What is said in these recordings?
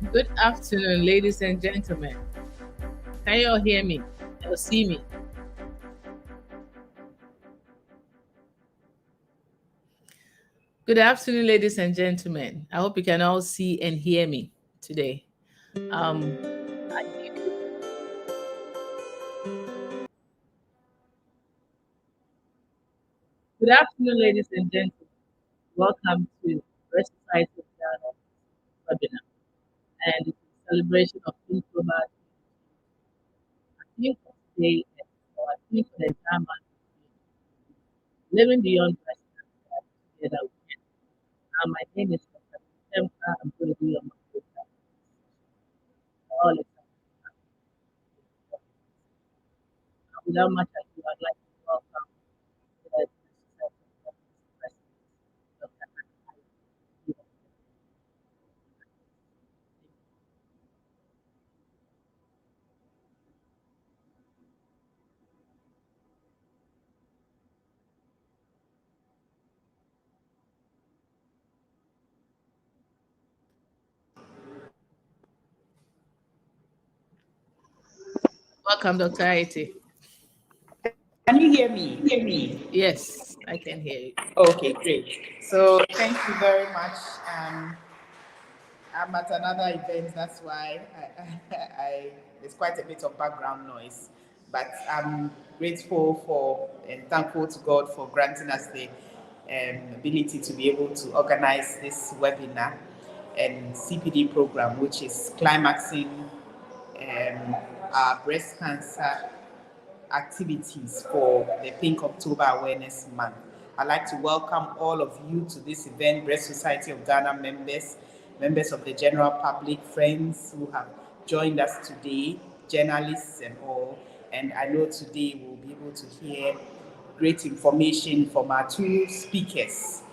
Good afternoon, ladies and gentlemen. Can you all hear me or see me? Good afternoon, ladies and gentlemen. I hope you can all see and hear me today. Um, Good afternoon, ladies and gentlemen. Welcome to Breast Society of Ghana webinar, and it's a celebration of Introvert. I think for today, or I think for the entire month, living beyond breast cancer together. My name is Dr. Temka. I'm going to be on my program. All is without much ado, I'd like to welcome the President, Dr. Welcome, Dr. Aiti. Can you hear me? Yes, I can hear you. Okay, great. So thank you very much. I'm at another event, that's why there's quite a bit of background noise. But I'm grateful for and thankful to God for granting us the ability to be able to organize this webinar and CPD program, which is climaxing our breast cancer activities for the Pink October Awareness Month. I'd like to welcome all of you to this event, Breast Society of Ghana members, members of the general public, friends who have joined us today, journalists and all. And I know today we'll be able to hear great information from our two speakers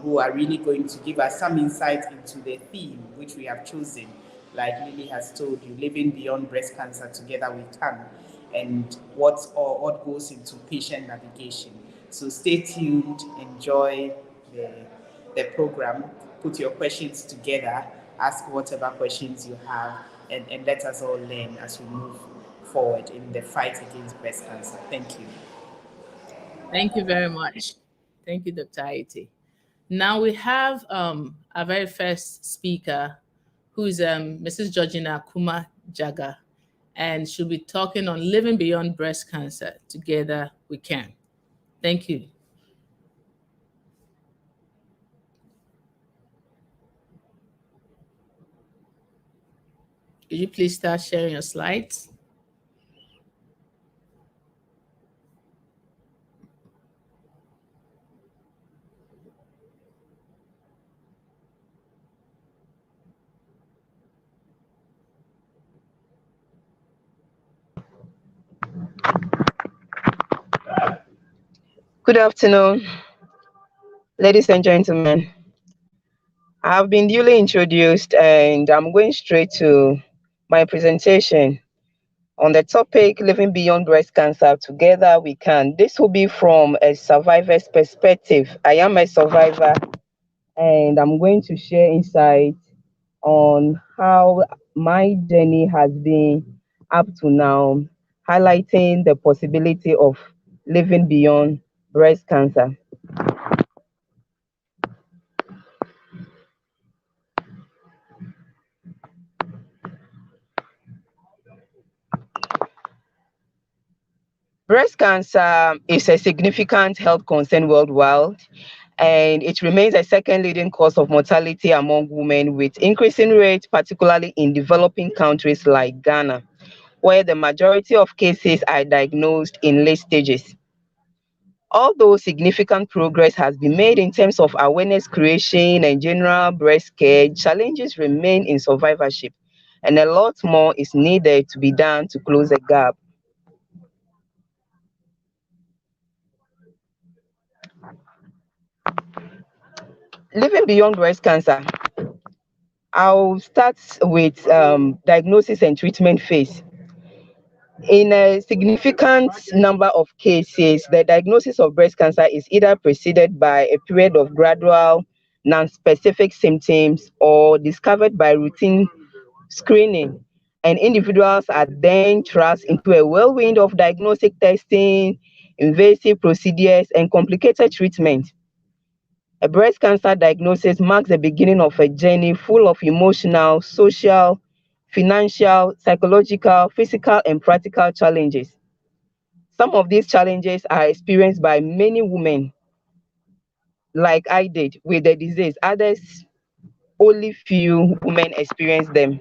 who are really going to give us some insight into the theme which we have chosen. Like Lily has told you, living beyond breast cancer together we can, and what goes into patient navigation. So stay tuned, enjoy the program, put your questions together, ask whatever questions you have, and let us all learn as we move forward in the fight against breast cancer. Thank you. Thank you very much. Thank you, Dr. Aiti. Now we have our very first speaker, who is Mrs. Georgina Kuma Jaga, and she'll be talking on living beyond breast cancer. Together we can. Thank you. Could you please start sharing your slides? Good afternoon, ladies and gentlemen. I've been duly introduced and I'm going straight to my presentation on the topic living beyond breast cancer. Together we can. This will be from a survivor's perspective. I am a survivor and I'm going to share insight on how my journey has been up to now, highlighting the possibility of living beyond breast cancer. Breast cancer is a significant health concern worldwide, and it remains a second leading cause of mortality among women, with increasing rates, particularly in developing countries like Ghana, where the majority of cases are diagnosed in late stages. Although significant progress has been made in terms of awareness creation and general breast care, challenges remain in survivorship, and a lot more is needed to be done to close the gap. Living beyond breast cancer. I'll start with diagnosis and treatment phase. In a significant number of cases, the diagnosis of breast cancer is either preceded by a period of gradual non-specific symptoms or discovered by routine screening. And individuals are then thrust into a whirlwind of diagnostic testing, invasive procedures, and complicated treatment. A breast cancer diagnosis marks the beginning of a journey full of emotional, social, financial, psychological, physical, and practical challenges. Some of these challenges are experienced by many women, like I did, with the disease. Others, only few women experience them.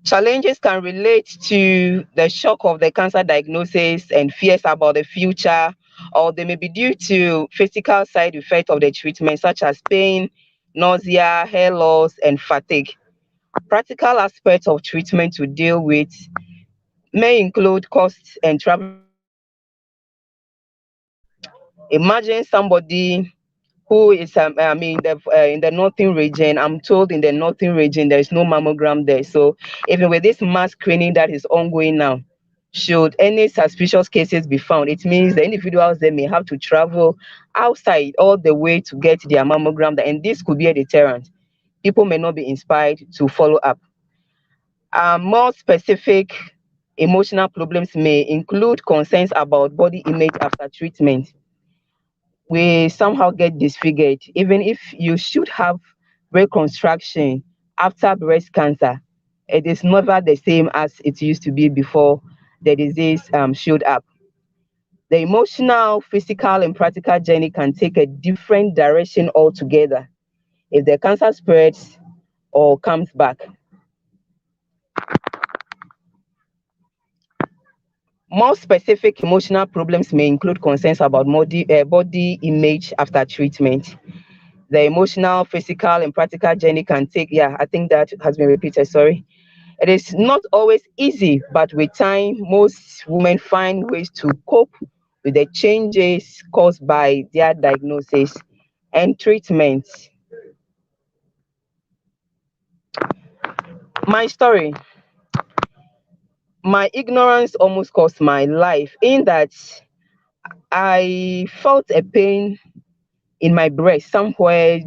Challenges can relate to the shock of the cancer diagnosis and fears about the future, or they may be due to physical side effects of the treatment, such as pain, nausea, hair loss, and fatigue. Practical aspects of treatment to deal with may include costs and travel expenses. Imagine somebody who is in the northern region. I'm told in the northern region there is no mammogram there, so even with this mass screening that is ongoing now, should any suspicious cases be found, it means the individuals they may have to travel outside all the way to get their mammogram, and this could be a deterrent. People may not be inspired to follow up. More specific emotional problems may include concerns about body image after treatment. We somehow get disfigured, even if you should have reconstruction after breast cancer. It is never the same as it used to be before the disease showed up. The emotional, physical, and practical journey can take a different direction altogether if the cancer spreads or comes back. More specific emotional problems may include concerns about body image after treatment. The emotional, physical, and practical journey can take, yeah, I think that has been repeated, sorry. It is not always easy, but with time, most women find ways to cope with the changes caused by their diagnosis and treatment. My story, my ignorance almost cost my life, in that I felt a pain in my breast somewhere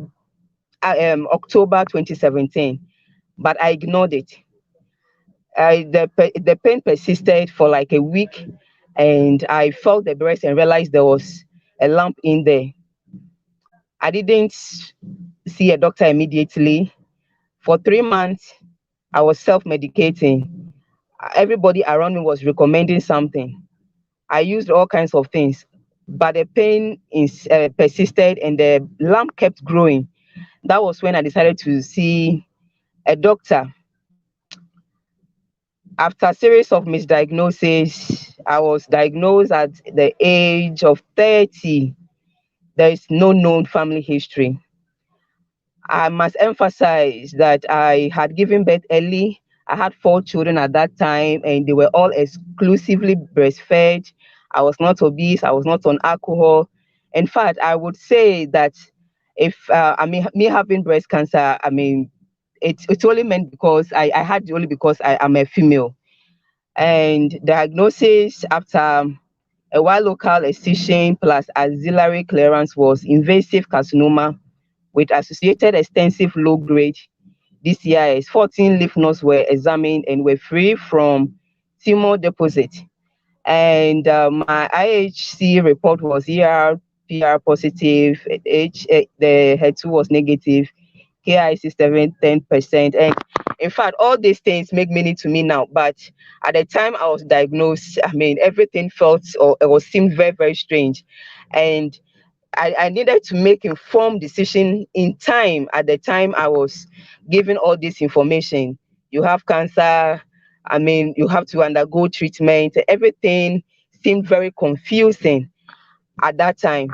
October 2017, but I ignored it. The pain persisted for like a week, and I felt the breast and realized there was a lump in there. I didn't see a doctor immediately. For 3 months, I was self medicating. Everybody around me was recommending something. I used all kinds of things, but the pain persisted and the lump kept growing. That was when I decided to see a doctor. After a series of misdiagnoses, I was diagnosed at the age of 30. There is no known family history. I must emphasize that I had given birth early. I had 4 children at that time, and they were all exclusively breastfed. I was not obese. I was not on alcohol. In fact, I would say that if me having breast cancer, it's only meant because I had it only because I am a female. And diagnosis after a while local excision plus axillary clearance was invasive carcinoma with associated extensive low-grade DCIS. 14 lymph nodes were examined and were free from tumor deposit. And my IHC report was ER positive, the HER2 was negative, KIC 10%. And in fact, all these things make meaning to me now. But at the time I was diagnosed, everything felt or it was seemed very, very strange. And I needed to make informed decision in time. At the time I was given all this information. You have cancer, you have to undergo treatment. Everything seemed very confusing at that time.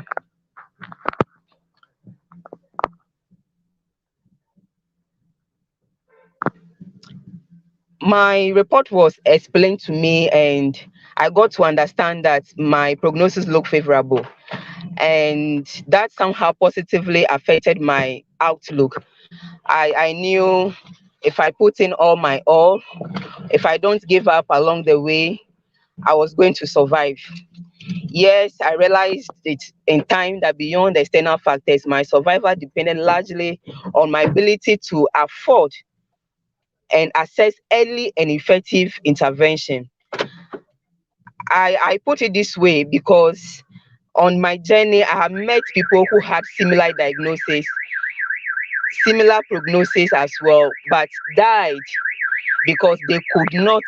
My report was explained to me, and I got to understand that my prognosis looked favorable, and that somehow positively affected my outlook. I knew if I put in all my all, if I don't give up along the way, I was going to survive. Yes, I realized it in time that beyond the external factors, my survival depended largely on my ability to afford and access early and effective intervention. I put it this way because on my journey, I have met people who had similar diagnosis, similar prognosis as well, but died because they could not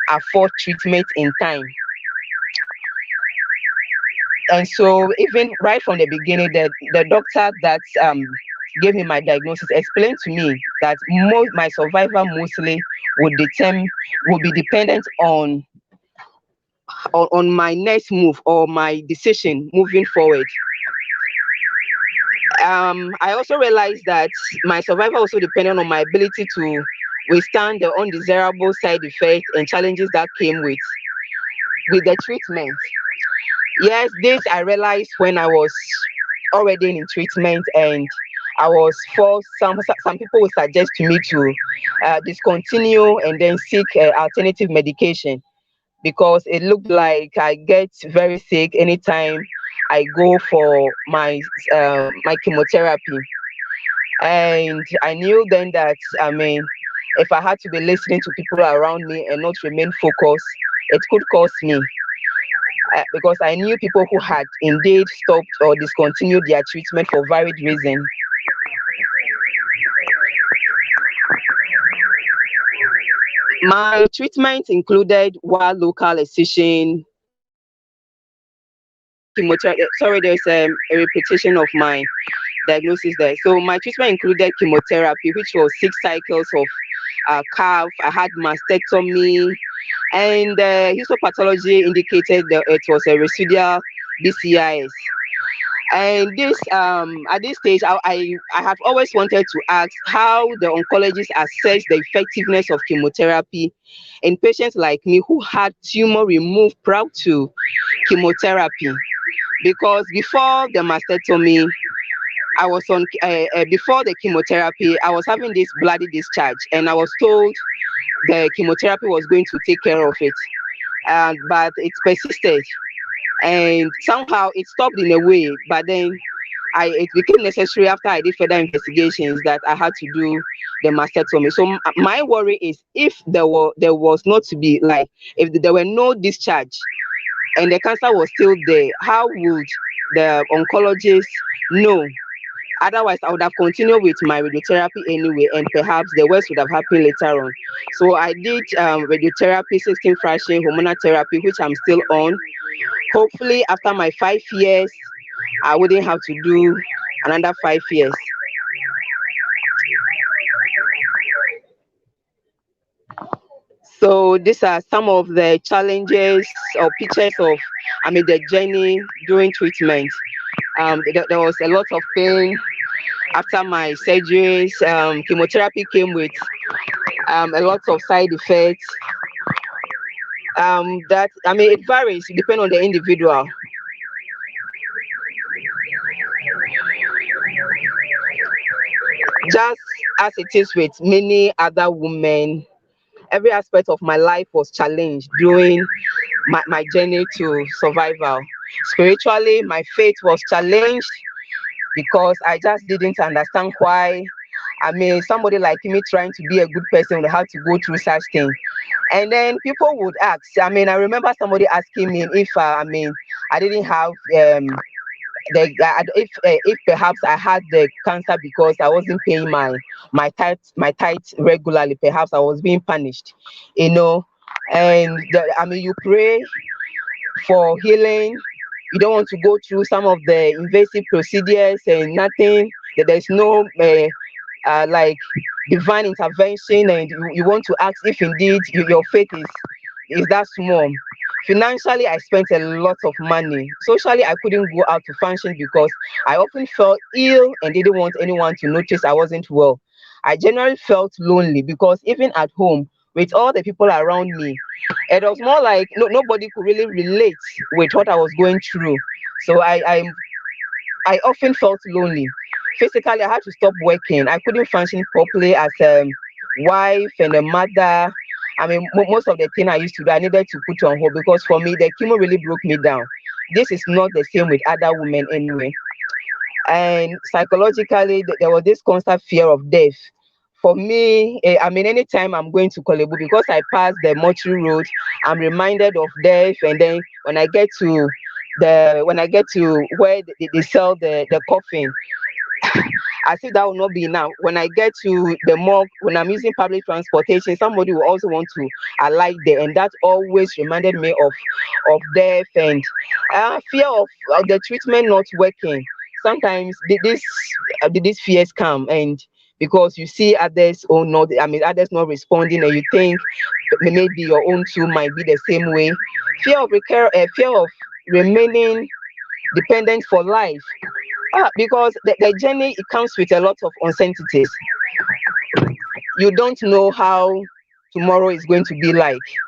afford treatment in time. And so, even right from the beginning, the doctor that gave me my diagnosis explained to me that my survival mostly would be dependent on my next move or my decision moving forward. I also realized that my survival also depended on my ability to withstand the undesirable side effects and challenges that came with the treatment. Yes, this I realized when I was already in treatment, and I was forced. Some people would suggest to me to discontinue and then seek alternative medication because it looked like I get very sick anytime I go for my chemotherapy. And I knew then that, I mean, if I had to be listening to people around me and not remain focused, it could cost me, because I knew people who had indeed stopped or discontinued their treatment for varied reasons. My treatment included one local excision, chemotherapy. Sorry, there's a repetition of my diagnosis there. So my treatment included chemotherapy, which was 6 cycles of calf. I had mastectomy, and histopathology indicated that it was a residual BCIS. And this at this stage, I have always wanted to ask how the oncologist assess the effectiveness of chemotherapy in patients like me who had tumor removed prior to chemotherapy. Because before the mastectomy, I was on before the chemotherapy, I was having this bloody discharge, and I was told the chemotherapy was going to take care of it, and but it persisted, and somehow it stopped in a way. But then it became necessary after I did further investigations that I had to do the mastectomy. So my worry is if there was not to be like if there were no discharge and the cancer was still there, how would the oncologist know? Otherwise, I would have continued with my radiotherapy anyway, and perhaps the worst would have happened later on. So I did radiotherapy, 16 fraction, hormonal therapy, which I'm still on. Hopefully, after my 5 years, I wouldn't have to do another 5 years. So these are some of the challenges or pictures of, I mean, the journey during treatment. There was a lot of pain after my surgeries. Chemotherapy came with a lot of side effects. That I mean, it varies depending on the individual. Just as it is with many other women, every aspect of my life was challenged during my journey to survival. Spiritually, my faith was challenged because I just didn't understand why. I mean, somebody like me trying to be a good person would have to go through such thing. And then people would ask. I mean, I remember somebody asking me if I mean I didn't have if perhaps I had the cancer because I wasn't paying my tithe regularly. Perhaps I was being punished, you know. And I mean, you pray for healing. You don't want to go through some of the invasive procedures and nothing. That there's no like divine intervention, and you want to ask if indeed your faith is that small. Financially, I spent a lot of money. Socially, I couldn't go out to function because I often felt ill and didn't want anyone to notice I wasn't well. I generally felt lonely because even at home, with all the people around me, it was more like nobody could really relate with what I was going through. So I often felt lonely. Physically, I had to stop working. I couldn't function properly as a wife and a mother. I mean, most of the thing I used to do, I needed to put on hold because for me, the chemo really broke me down. This is not the same with other women anyway. And psychologically, there was this constant fear of death. For me, I mean, anytime I'm going to Kolebu, because I pass the mortuary road, I'm reminded of death. And then when I get to where they sell the coffin, as if that will not be enough. When I get to the morgue, when I'm using public transportation, somebody will also want to alight there, and that always reminded me of death and fear of the treatment not working. Sometimes these fears come, and because you see others or not, I mean others not responding, and you think maybe your own too might be the same way. Fear of remaining dependent for life. Because the journey it comes with a lot of uncertainties. You don't know how tomorrow is going to be like.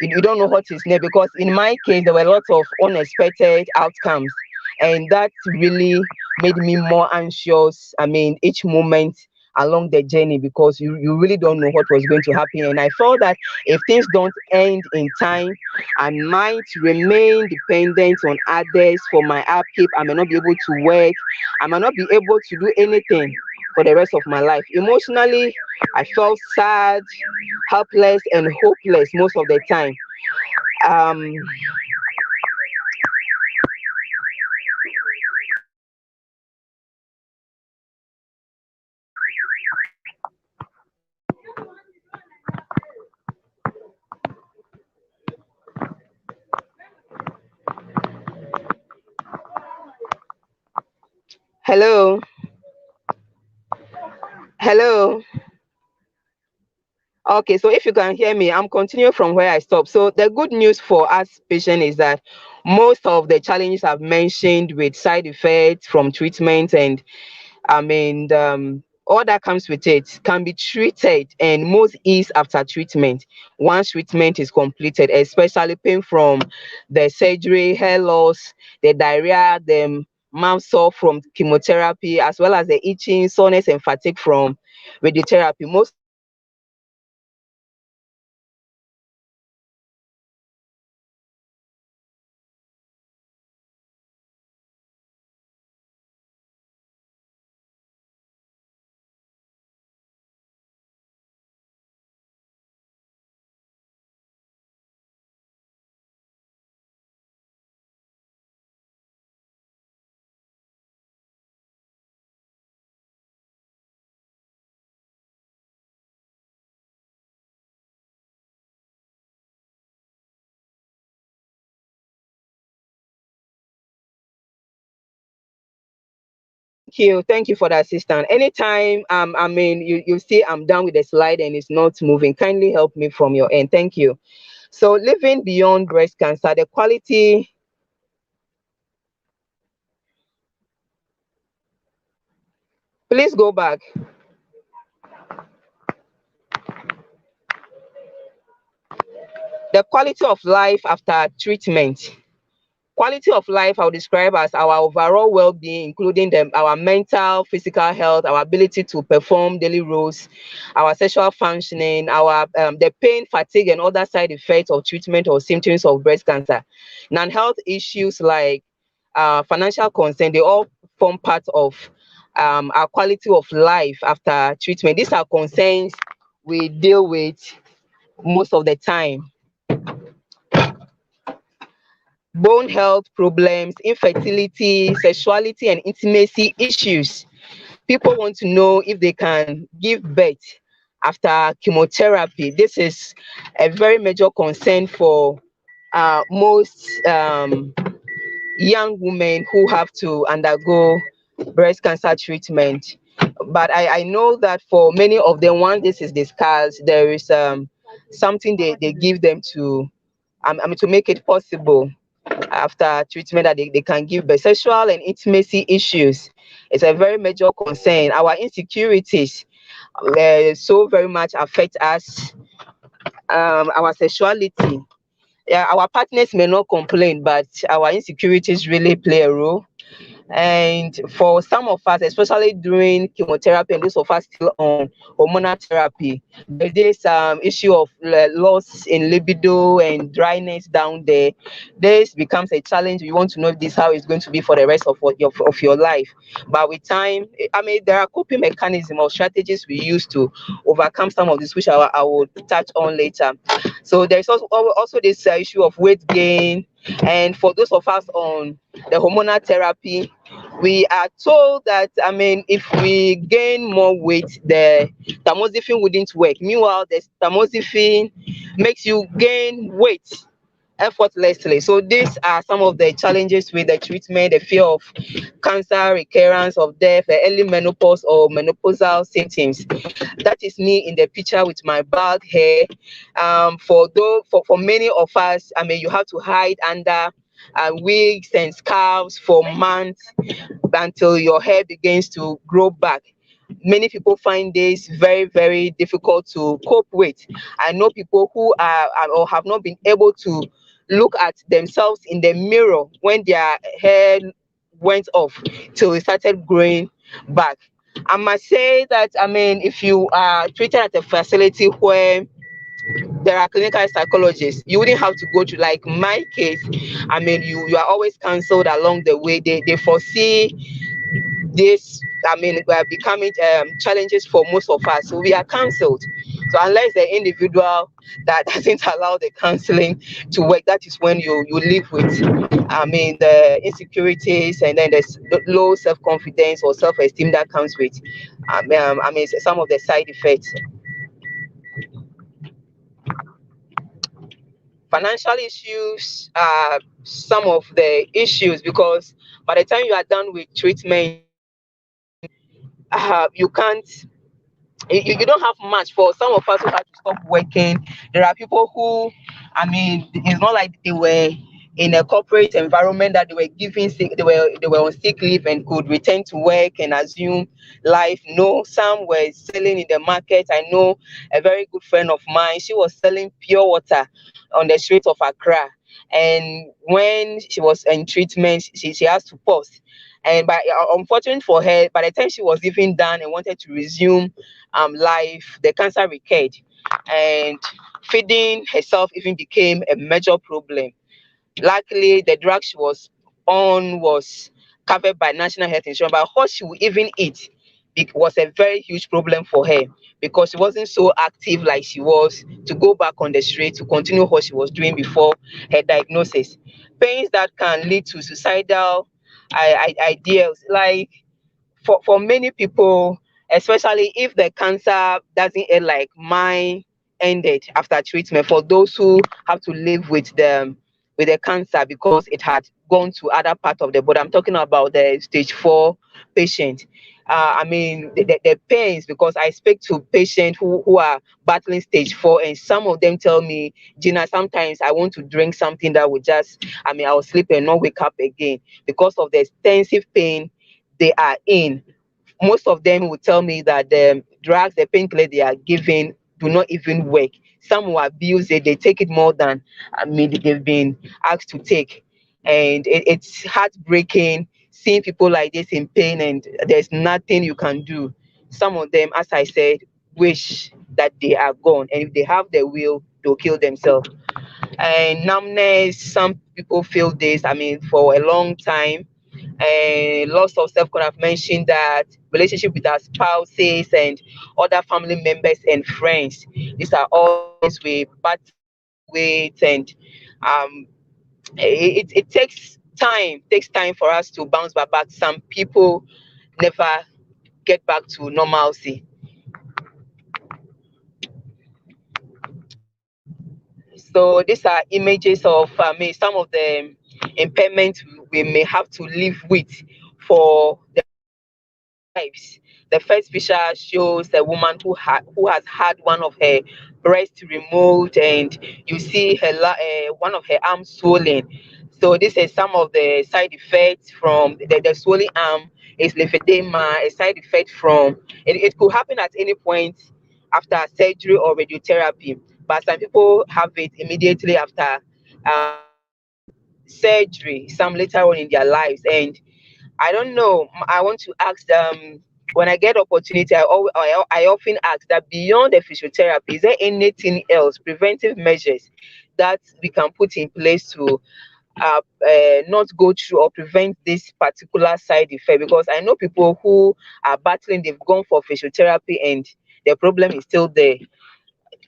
You don't know what is next, because in my case there were a lot of unexpected outcomes, and that really made me more anxious. I mean, each moment along the journey, because you really don't know what was going to happen. And I felt that if things don't end in time, I might remain dependent on others for my upkeep. I may not be able to work. I might not be able to do anything for the rest of my life. Emotionally, I felt sad, helpless, and hopeless most of the time. Um, Hello, hello. Okay, so if you can hear me, I'm continuing from where I stopped. So the good news for us patients is that most of the challenges I've mentioned with side effects from treatment and I mean, all that comes with it can be treated, and most ease after treatment. Once treatment is completed, especially pain from the surgery, hair loss, the diarrhea, the mouth sore from chemotherapy, as well as the itching, soreness, and fatigue from radiotherapy. Most of them are treatable. Thank you for the assistance. Anytime I mean you see I'm done with the slide and it's not moving, kindly help me from your end. Thank you. So living beyond breast cancer, the quality, please go back. The quality of life after treatment. Quality of life I would describe as our overall well-being, including our mental, physical health, our ability to perform daily roles, our sexual functioning, our the pain, fatigue, and other side effects of treatment or symptoms of breast cancer. Non-health issues like financial concern, they all form part of our quality of life after treatment. These are concerns we deal with most of the time. Bone health problems, infertility, sexuality, and intimacy issues. People want to know if they can give birth after chemotherapy. This is a very major concern for most young women who have to undergo breast cancer treatment. But I know that for many of them, once this is discussed, there is something they give them to, I mean, to make it possible after treatment that they can give birth. Sexual and intimacy issues is a very major concern. Our insecurities so very much affect us, our sexuality. Yeah, our partners may not complain, but our insecurities really play a role. And for some of us, especially during chemotherapy and those of us still on hormonal therapy, there's this issue of loss in libido and dryness down there. This becomes a challenge. You want to know this how it's going to be for the rest of your life. But with time, I mean, there are coping mechanisms or strategies we use to overcome some of this, which I will touch on later. So there's also this issue of weight gain, and for those of us on the hormonal therapy, we are told that, I mean, if we gain more weight, the tamoxifen wouldn't work. Meanwhile, the tamoxifen makes you gain weight effortlessly. So these are some of the challenges with the treatment: the fear of cancer, recurrence of death, early menopause or menopausal symptoms. That is me in the picture with my bald hair. For many of us, I mean, you have to hide under wigs and scarves for months until your hair begins to grow back. Many people find this very, very difficult to cope with. I know people who are or have not been able to look at themselves in the mirror when their hair went off till it started growing back. I must say that, I mean, if you are treated at a facility where there are clinical psychologists, you wouldn't have to go to, like my case. I mean, you are always counseled along the way. They foresee this, I mean, are becoming challenges for most of us, so we are counseled. So unless the individual that doesn't allow the counseling to work, that is when you live with, I mean, the insecurities, and then there's low self-confidence or self-esteem that comes with, I mean, some of the side effects. Financial issues are some of the issues, because by the time you are done with treatment, you can't, you don't have much. For some of us who had to stop working, there are people who, I mean, it's not like they were in a corporate environment that they were giving sick, they were on sick leave and could return to work and assume life. No, some were selling in the market. I know a very good friend of mine, she was selling pure water on the streets of Accra, and when she was in treatment, she has to pause. And by unfortunate for her, by the time she was even done and wanted to resume life, the cancer recurred, and feeding herself even became a major problem. Luckily, the drug she was on was covered by national health insurance, but what she would even eat, it was a very huge problem for her, because she wasn't so active like she was to go back on the street to continue what she was doing before her diagnosis. Pains that can lead to suicidal ideals, like for many people, especially if the cancer doesn't end like mine ended after treatment. For those who have to live with the cancer because it had gone to other part of the body, I'm talking about the stage 4 patient. I mean, the pains, because I speak to patients who are battling stage 4, and some of them tell me, Gina, sometimes I want to drink something that would just, I mean, I'll sleep and not wake up again because of the extensive pain they are in. Most of them will tell me that the drugs, the painkillers they are given do not even work. Some will abuse it, they take it more than, I mean, they've been asked to take. And it's heartbreaking seeing people like this in pain, and there's nothing you can do. Some of them, as I said, wish that they are gone. And if they have the will, they'll kill themselves. And numbness, some people feel this, I mean, for a long time. And loss of self. I've mentioned that relationship with our spouses and other family members and friends. These are all things we battle with, and um, it takes time for us to bounce back. But some people never get back to normalcy. So these are images of, I mean, some of the impairments we may have to live with for the lives. The first picture shows a woman who has had one of her breasts removed, and you see one of her arms swollen. So this is some of the side effects from the swollen arm. Is lymphedema, a side effect from it could happen at any point after surgery or radiotherapy, but some people have it immediately after surgery, some later on in their lives. And I don't know. I want to ask when I get opportunity, I often ask that beyond the physiotherapy, is there anything else, preventive measures that we can put in place to not go through or prevent this particular side effect? Because I know people who are battling, they've gone for physiotherapy and the problem is still there.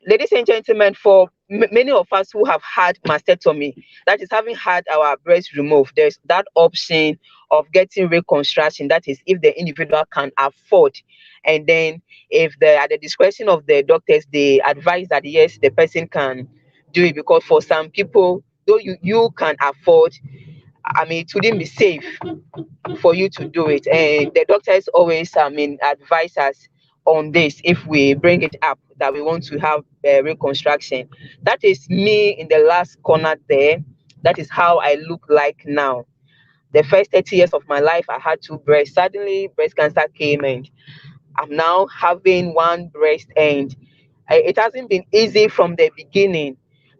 Ladies and gentlemen, for many of us who have had mastectomy, that is having had our breast removed, there's that option of getting reconstruction. That is if the individual can afford, and then if the at the discretion of the doctors, they advise that yes, the person can do it. Because for some people, though you can afford, I mean, it wouldn't be safe for you to do it. And the doctors always, I mean, advise us on this if we bring it up that we want to have reconstruction. That is me in the last corner there. That is how I look like now. The first 30 years of my life, I had two breasts. Suddenly, breast cancer came, and I'm now having one breast, and it hasn't been easy from the beginning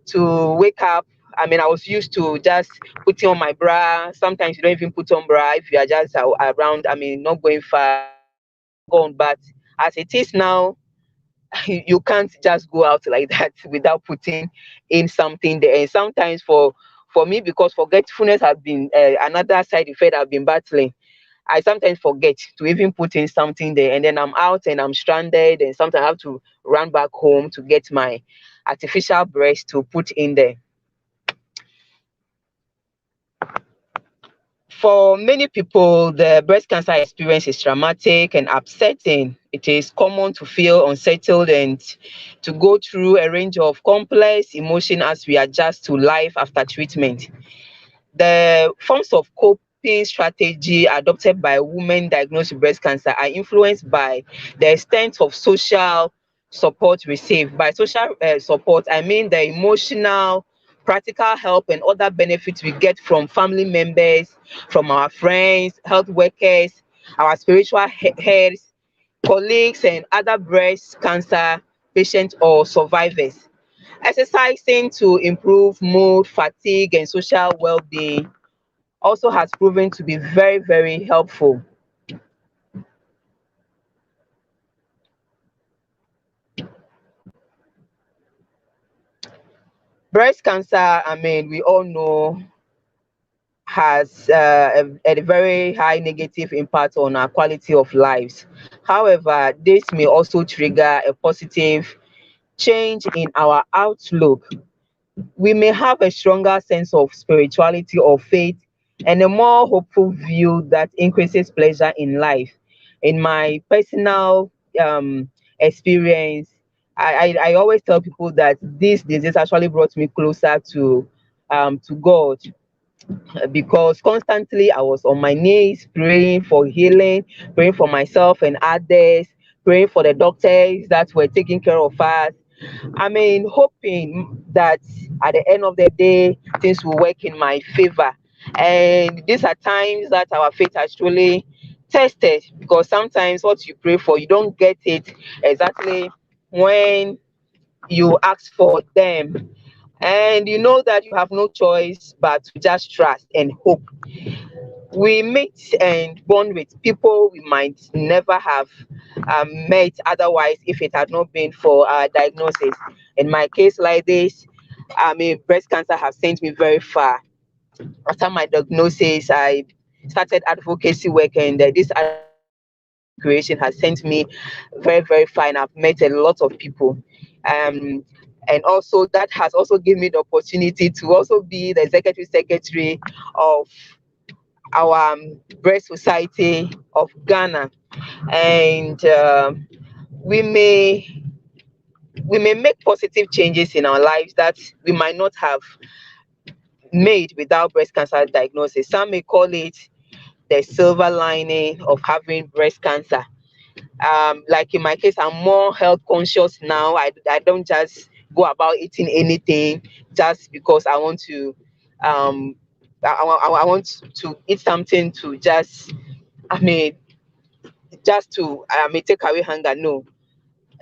to wake up. I mean, I was used to just putting on my bra. Sometimes you don't even put on bra if you are just around. I mean, not going far, gone. But as it is now, you can't just go out like that without putting in something there. And sometimes for me, because forgetfulness has been another side effect I've been battling. I sometimes forget to even put in something there, and then I'm out and I'm stranded, and sometimes I have to run back home to get my artificial breast to put in there. For many people, the breast cancer experience is traumatic and upsetting. It is common to feel unsettled and to go through a range of complex emotions as we adjust to life after treatment. The forms of coping strategy adopted by women diagnosed with breast cancer are influenced by the extent of social support received. By social support, I mean the emotional, practical help, and other benefits we get from family members, from our friends, health workers, our spiritual heads, colleagues, and other breast cancer patients or survivors. Exercising to improve mood, fatigue, and social well-being also has proven to be very, very helpful. Breast cancer, I mean, we all know, has a very high negative impact on our quality of lives. However, this may also trigger a positive change in our outlook. We may have a stronger sense of spirituality or faith and a more hopeful view that increases pleasure in life. In my personal experience, I always tell people that this disease actually brought me closer to God, because constantly I was on my knees praying for healing, praying for myself and others, praying for the doctors that were taking care of us. I mean, hoping that at the end of the day, things will work in my favor. And these are times that our faith has truly tested, because sometimes what you pray for, you don't get it exactly when you ask for them. And you know that you have no choice but to just trust and hope. We meet and bond with people we might never have met otherwise if it had not been for our diagnosis. In my case like this, I mean, breast cancer has sent me very far. After my diagnosis, I started advocacy work, and this creation has sent me very, very far, and I've met a lot of people. Um, and also that has also given me the opportunity to also be the executive secretary of our breast society of Ghana. And we may we may make positive changes in our lives that we might not have made without breast cancer diagnosis. Some may call it the silver lining of having breast cancer. Like in my case, I'm more health conscious now. I don't just go about eating anything just because I want to um I want to eat something to just, I mean, just to, take away hunger. No.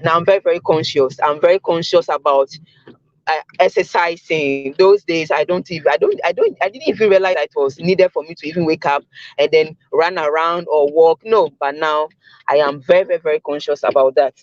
Now I'm very, very conscious. I'm very conscious about exercising. Those days I didn't even realize that it was needed for me to even wake up and then run around or walk. No, but now I am very, very, very conscious about that,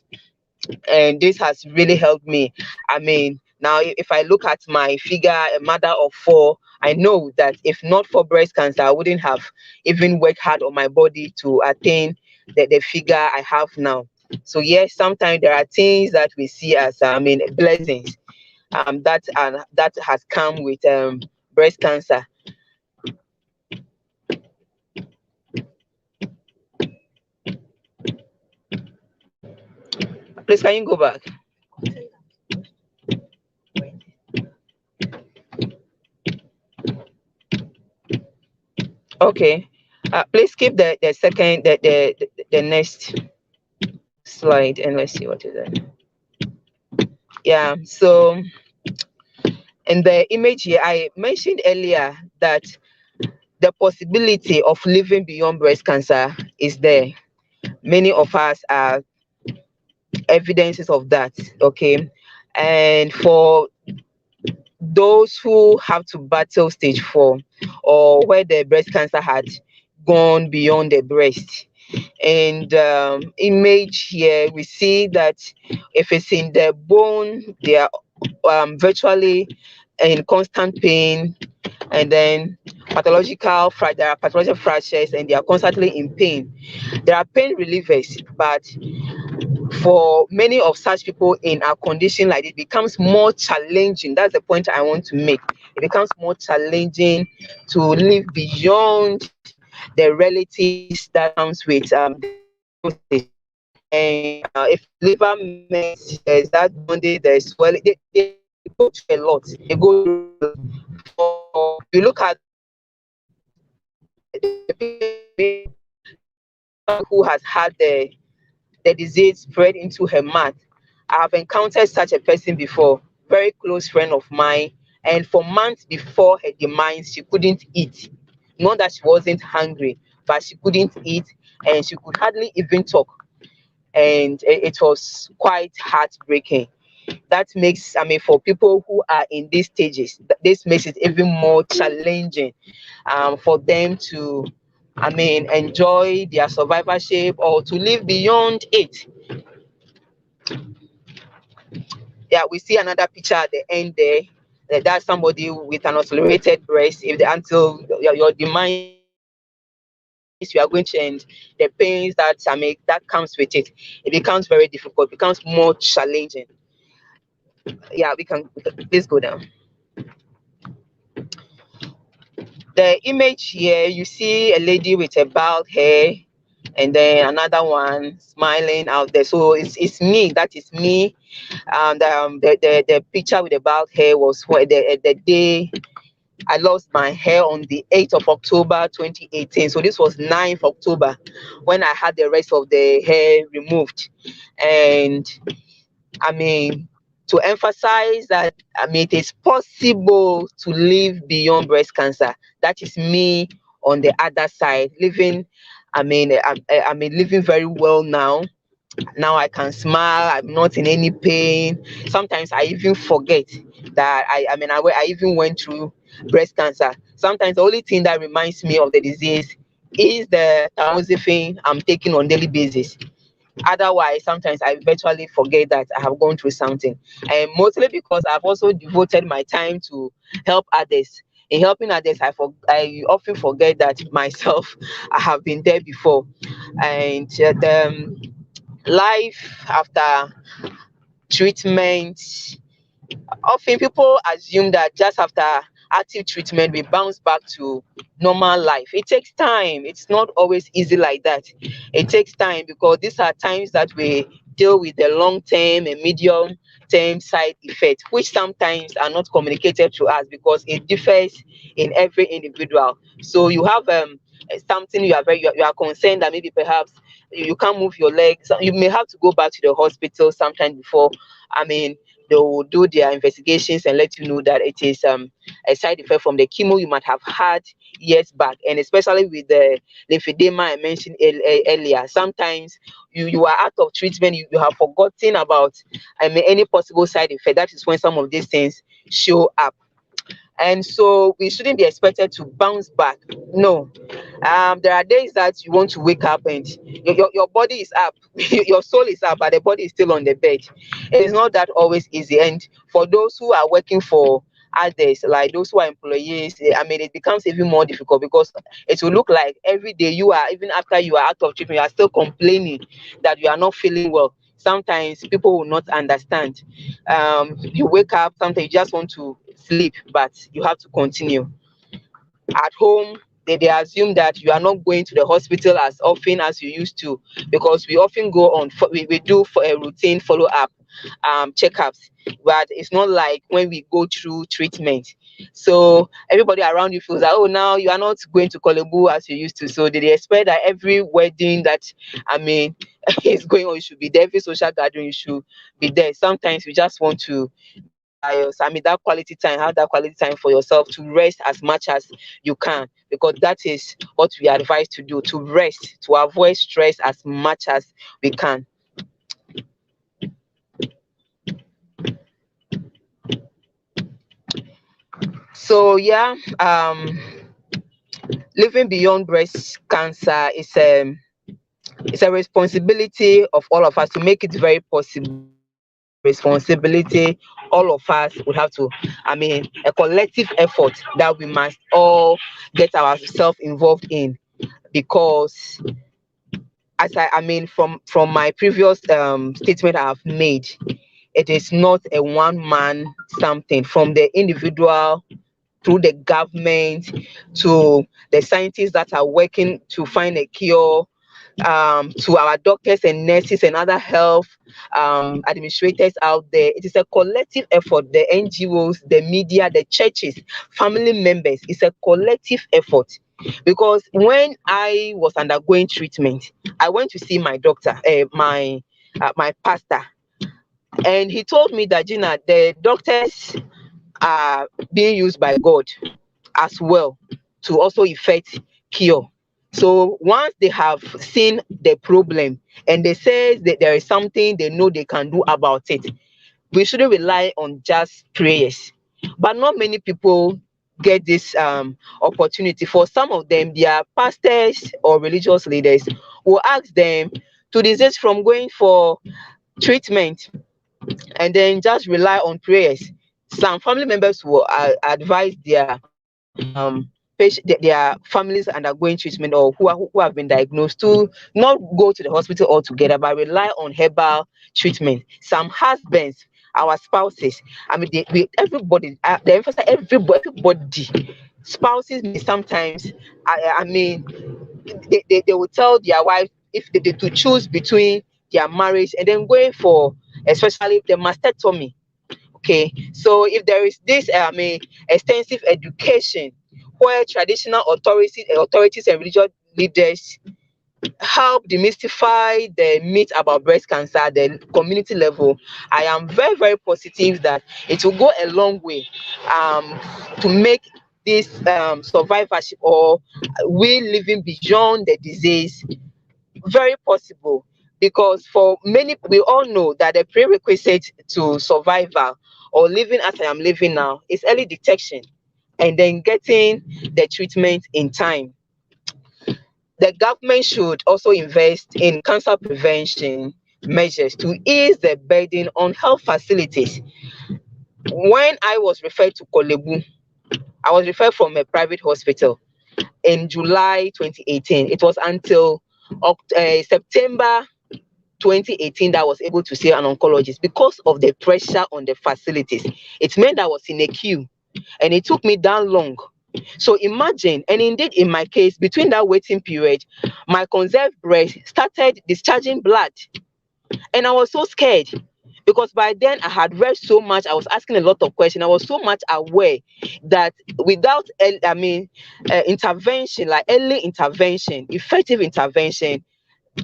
and this has really helped me. I mean, now if I look at my figure, a mother of four, I know that if not for breast cancer, I wouldn't have even worked hard on my body to attain the figure I have now. So yes, sometimes there are things that we see as blessings, that has come with breast cancer. Please, can you go back? Okay. Please keep the second the next slide, and let's see what is that. Yeah. So in the image here, I mentioned earlier that the possibility of living beyond breast cancer is there. Many of us are evidences of that. Okay. And for those who have to battle stage 4, or where the breast cancer had gone beyond the breast, and image here we see that if it's in the bone, they are virtually in constant pain, and then there are pathological fractures, and they are constantly in pain. There are pain relievers, but for many of such people in a condition like it becomes more challenging. That's the point I want to make. It becomes more challenging to live beyond the relatives that comes with the diagnosis. And if it's liver mets, there's that bondage, there's swelling. They go through a lot. They go through a lot. For you look at the patient, someone who has had the disease spread into her mouth. I have encountered such a person before, very close friend of mine, and for months before her demise, she couldn't eat. Not that she wasn't hungry, but she couldn't eat, and she could hardly even talk. And it was quite heartbreaking. That makes, I mean, for people who are in these stages, this makes it even more challenging for them to, I mean, enjoy their survivorship or to live beyond it. Yeah, we see another picture at the end there. That's somebody with an accelerated breast. If the until your demise, you are going to and the pains that that comes with it, it becomes very difficult, becomes more challenging. Yeah, we can please go down. The image here, you see a lady with a bald hair, and then another one smiling out there. So it's me. That is me. And the picture with the bald hair was for the day I lost my hair on the 8th of October 2018. So this was 9th October when I had the rest of the hair removed. And I mean, to emphasize that, I mean, it is possible to live beyond breast cancer. That is me on the other side, living. I mean, living very well now. Now I can smile. I'm not in any pain. Sometimes I even forget that I even went through breast cancer. Sometimes the only thing that reminds me of the disease is the tamoxifen I'm taking on daily basis. Otherwise, sometimes I virtually forget that I have gone through something, and mostly because I've also devoted my time to help others. In helping others, I often forget that myself I have been there before, and the life after treatment. Often people assume that just after active treatment, we bounce back to normal life. It takes time. It's not always easy like that. It takes time because these are times that we deal with the long term and medium term side effects, which sometimes are not communicated to us because it differs in every individual. So you have something you are concerned that maybe perhaps you can't move your legs. You may have to go back to the hospital sometime before. I mean, they will do their investigations and let you know that it is a side effect from the chemo you might have had years back. And especially with the lymphedema I mentioned earlier, sometimes you are out of treatment, you have forgotten about any possible side effect. That is when some of these things show up. And so we shouldn't be expected to bounce back. No. There are days that you want to wake up and your body is up, your soul is up, but the body is still on the bed. It is not that always easy. And for those who are working for others, like those who are employees, it becomes even more difficult, because it will look like every day you are, even after you are out of treatment, you are still complaining that you are not feeling well. Sometimes people will not understand. You wake up, sometimes you just want to sleep, but you have to continue. At home, they assume that you are not going to the hospital as often as you used to, because we often go on we do for a routine follow-up checkups, but it's not like when we go through treatment. So everybody around you feels that, oh, now you are not going to Kolebu as you used to, so they expect that every wedding that is going on, you should be there. Every social gathering, you should be there. Sometimes we just want to be by yourself. That quality time, have that quality time for yourself, to rest as much as you can, because that is what we are advised to do, to rest, to avoid stress as much as we can. So yeah, living beyond breast cancer is it's a responsibility of all of us. To make it very possible, it's a responsibility all of us would have to, a collective effort that we must all get ourselves involved in. Because as from my previous statement I have made, it is not a one man something. From the individual, through the government, to the scientists that are working to find a cure, to our doctors and nurses and other health administrators out there. It is a collective effort. The NGOs, the media, the churches, family members. It's a collective effort. Because when I was undergoing treatment, I went to see my doctor, my pastor, and he told me that, Gina, the doctors are being used by God as well to also effect cure. So once they have seen the problem and they say that there is something they know they can do about it, we shouldn't rely on just prayers. But not many people get this opportunity. For some of them, their pastors or religious leaders will ask them to desist from going for treatment and then just rely on prayers. Some family members will advise their families undergoing treatment, or who have been diagnosed, to not go to the hospital altogether, but rely on herbal treatment. Some husbands, our spouses, everybody, they emphasize everybody. Spouses may sometimes, they will tell their wife if they to choose between their marriage and then going for, especially the mastectomy. Okay, so if there is this extensive education where traditional authorities and religious leaders help demystify the myth about breast cancer at the community level, I am very, very positive that it will go a long way to make this survivorship, or we living beyond the disease, very possible. Because for many, we all know that the prerequisite to survival or living as I am living now is early detection and then getting the treatment in time. The government should also invest in cancer prevention measures to ease the burden on health facilities. When I was referred to Kolebu, I was referred from a private hospital in July 2018. It was until September 2018 that I was able to see an oncologist because of the pressure on the facilities. It meant I was in a queue and it took me that long. So imagine, and indeed in my case, between that waiting period, my conserved breast started discharging blood. And I was so scared because by then I had read so much, I was asking a lot of questions. I was so much aware that without intervention, like early intervention, effective intervention,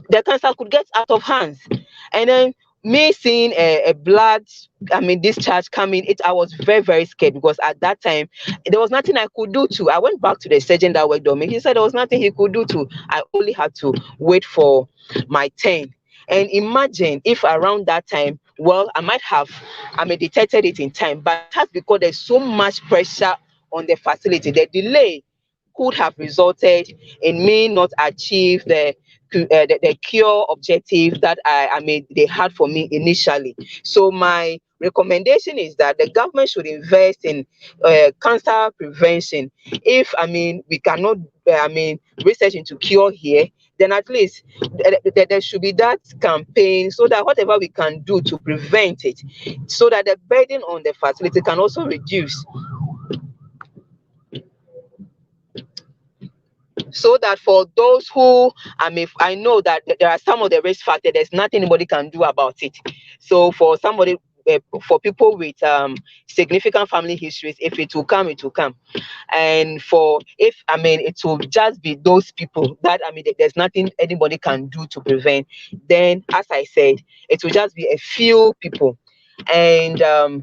the cancer could get out of hands. And then me seeing a blood, discharge coming, I was very, very scared, because at that time there was nothing I could do to. I went back to the surgeon that worked on me. He said there was nothing he could do to. I only had to wait for my turn. And imagine if around that time, well, I might have, detected it in time, but that's because there's so much pressure on the facility. The delay could have resulted in me not achieve the cure objective that they had for me initially. So my recommendation is that the government should invest in cancer prevention. If we cannot research into cure here, then at least there should be that campaign, so that whatever we can do to prevent it, so that the burden on the facility can also reduce. So that for those who, I know that there are some of the risk factors, there's nothing anybody can do about it. So for somebody, for people with significant family histories, if it will come, it will come. And for, if it will just be those people that there's nothing anybody can do to prevent, then as I said, it will just be a few people. And I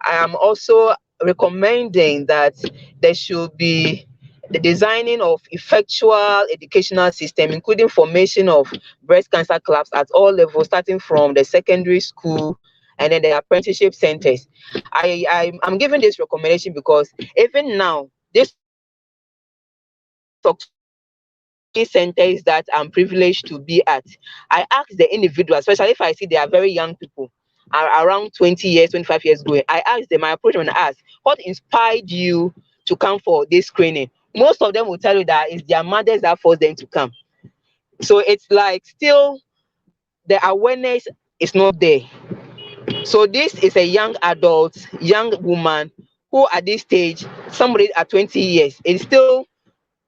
am also recommending that there should be the designing of effectual educational system, including formation of breast cancer clubs at all levels, starting from the secondary school and then the apprenticeship centers. I'm giving this recommendation because even now, this centers that I'm privileged to be at, I ask the individual, especially if I see they are very young people, are around 20 years, 25 years going, I ask them, I approach them and ask, what inspired you to come for this screening? Most of them will tell you that it's their mothers that forced them to come. So it's like still the awareness is not there. So this is a young adult, young woman who at this stage, somebody at 20 years is still,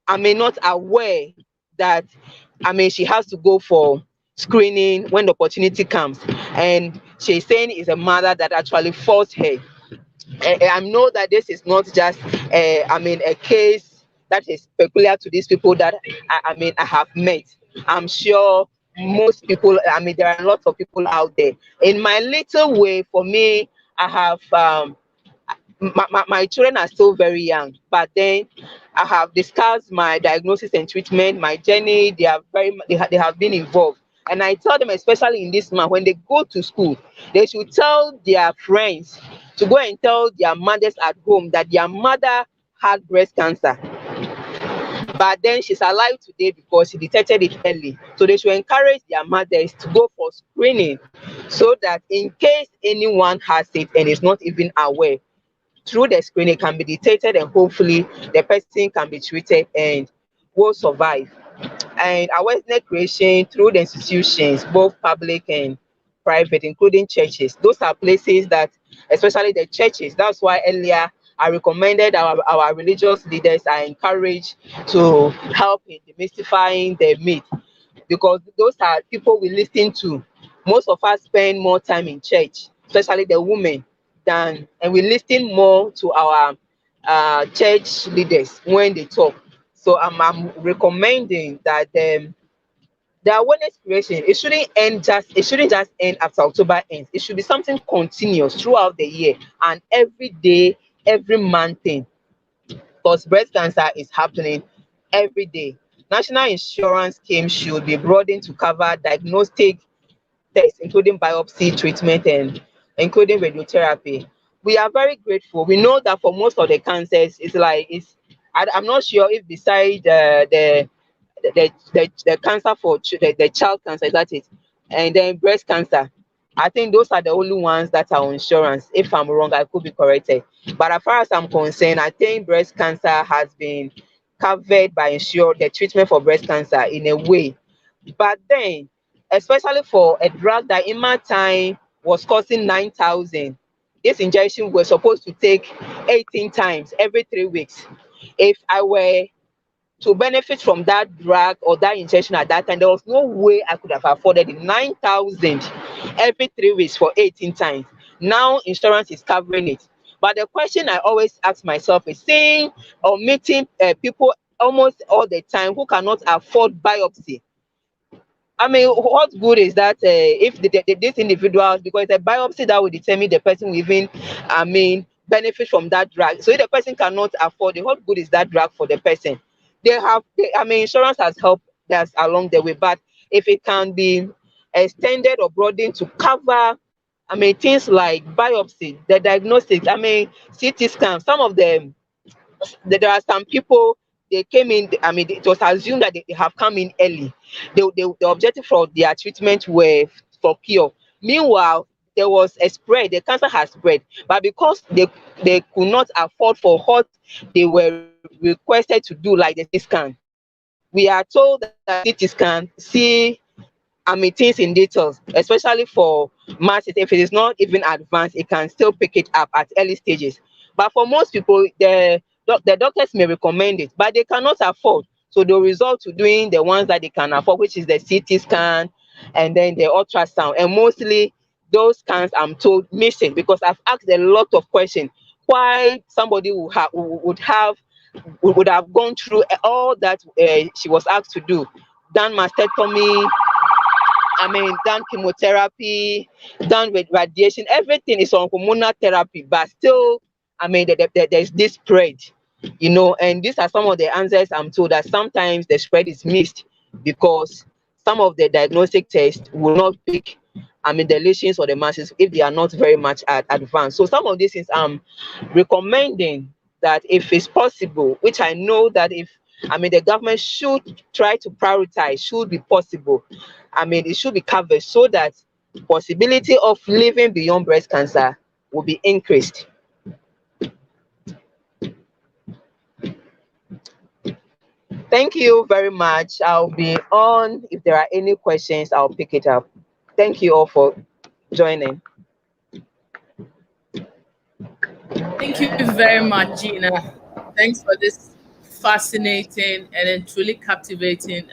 not aware that, she has to go for screening when the opportunity comes. And she's saying it's a mother that actually forced her. I know that this is not just, a case that is peculiar to these people that I have met. I'm sure most people, there are lots of people out there. In my little way, for me, I have my children are still very young, but then I have discussed my diagnosis and treatment, my journey. They are they have been involved. And I tell them, especially in this month, when they go to school, they should tell their friends to go and tell their mothers at home that their mother had breast cancer. But then she's alive today because she detected it early. So they should encourage their mothers to go for screening, so that in case anyone has it and is not even aware, through the screening can be detected, and hopefully the person can be treated and will survive. And awareness creation through the institutions, both public and private, including churches. Those are places that, especially the churches, that's why earlier I recommended our religious leaders are encouraged to help in demystifying the myth, because those are people we listen to. Most of us spend more time in church, especially the women, and we listen more to our church leaders when they talk. So I'm recommending that the awareness creation, it shouldn't just end after October ends. It should be something continuous throughout the year and every day, every month thing, because breast cancer is happening every day. National insurance scheme should be broadened to cover diagnostic tests, including biopsy treatment and including radiotherapy. We are very grateful. We know that for most of the cancers, I'm not sure if beside the cancer for the child cancer, that is, and then breast cancer. I think those are the only ones that are on insurance. If I'm wrong, I could be corrected. But as far as I'm concerned, I think breast cancer has been covered by insurance, the treatment for breast cancer in a way. But then, especially for a drug that in my time was costing 9,000, this injection was supposed to take 18 times every 3 weeks. If I were to benefit from that drug or that injection at that time, there was no way I could have afforded it. 9,000 every 3 weeks for 18 times. Now insurance is covering it. But the question I always ask myself is, seeing or meeting people almost all the time who cannot afford biopsy, I mean, what good is that if this individual, because it's a biopsy that will determine the person will even, I mean, benefit from that drug. So if the person cannot afford it, what good is that drug for the person? I mean, insurance has helped us along the way, but if it can be extended or broadened to cover, I mean, things like biopsy, the diagnostics, I mean, CT scan, some of them, there are some people, they came in, I mean, it was assumed that they have come in early. The objective for their treatment were for cure. Meanwhile, there was a spread, the cancer has spread, but because they could not afford for what they were requested to do, like the CT scan, we are told that CT scan see, I mean, things in details, especially for masses. If it is not even advanced, it can still pick it up at early stages. But for most people, the doctors may recommend it, but they cannot afford. So they resort to doing the ones that they can afford, which is the CT scan and then the ultrasound. And mostly those scans, I'm told, miss it, because I've asked a lot of questions why somebody would have gone through all that she was asked to do, done mastectomy, I mean, done chemotherapy, done with radiation, everything is on hormonal therapy, but still, I mean, there's this spread, and these are some of the answers I'm told, that sometimes the spread is missed because some of the diagnostic tests will not pick, I mean, the lesions or the masses if they are not very much advanced. So some of these things I'm recommending that if it's possible, which I know that if, I mean, the government should try to prioritize, should be possible. I mean, it should be covered so that possibility of living beyond breast cancer will be increased. Thank you very much. I'll be on. If there are any questions, I'll pick it up. Thank you all for joining. Thank you very much, Gina. Thanks for this fascinating and then truly captivating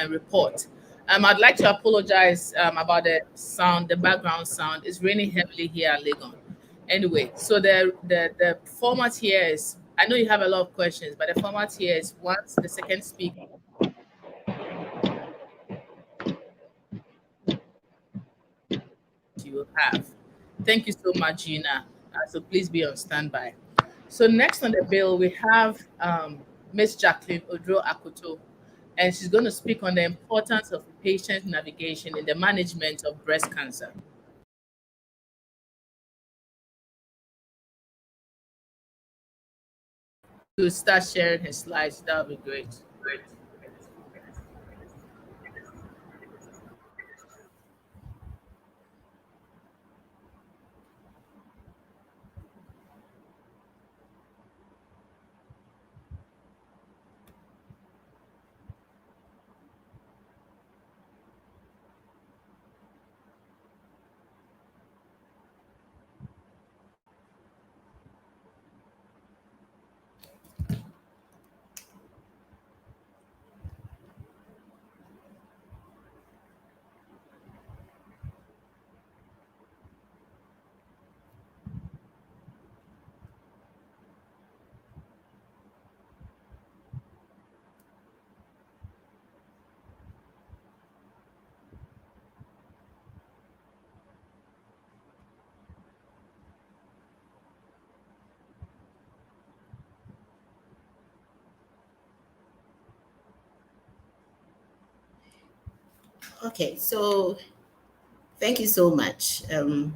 report. I'd like to apologize about the sound, the background sound. It's raining heavily here at Legon. Anyway, so the format here is, I know you have a lot of questions, but the format here is once the second speaker you will have. Thank you so much, Gina. So please be on standby. So next on the bill, we have Miss Jacqueline Odro Akoto, and she's going to speak on the importance of patient navigation in the management of breast cancer. To start sharing her slides, that would be great. Okay, so thank you so much, and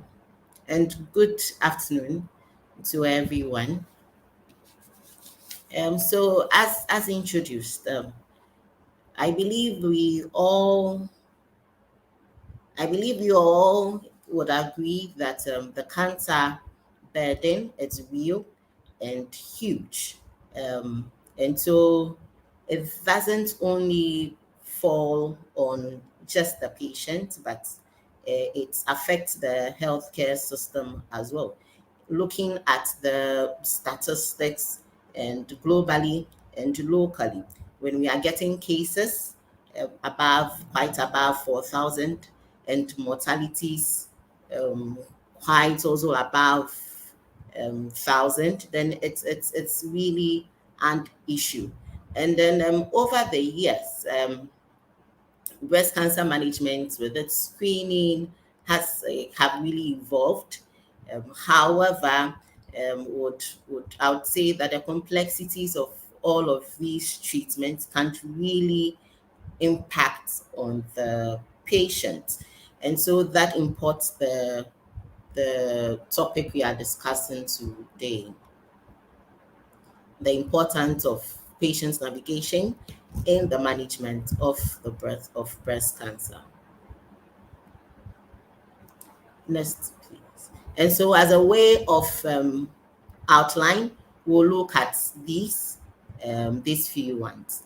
good afternoon to everyone. So as introduced, I believe we all I believe you all would agree that the cancer burden is real and huge. And so it doesn't only fall on just the patient, but it affects the healthcare system as well. Looking at the statistics and globally and locally, when we are getting cases quite above 4,000, and mortalities quite also above 1,000, then it's really an issue. And then over the years, breast cancer management with its screening has have really evolved. However, would I would say that the complexities of all of these treatments can't really impact on the patient, and so that imports the topic we are discussing today: the importance of patient navigation in the management of the breast cancer. Next, please. And so, as a way of outline, we'll look at these few ones.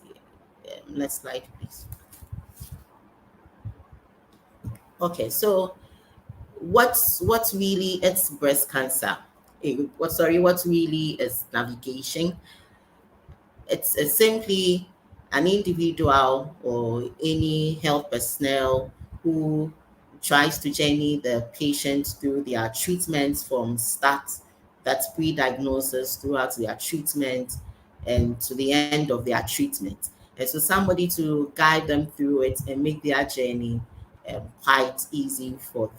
Next slide, please. Okay, so what's really is breast cancer? What really is navigation? It's simply an individual or any health personnel who tries to journey the patient through their treatments from start, that's pre-diagnosis, throughout their treatment and to the end of their treatment. And so somebody to guide them through it and make their journey quite easy for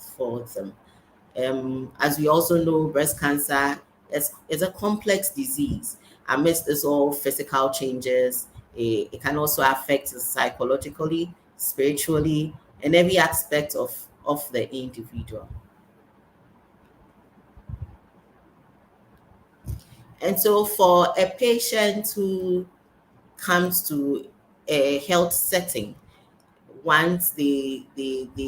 them. As we also know, breast cancer is a complex disease. Amidst this all physical changes, it can also affect us psychologically, spiritually, and every aspect of the individual. And so for a patient who comes to a health setting, once they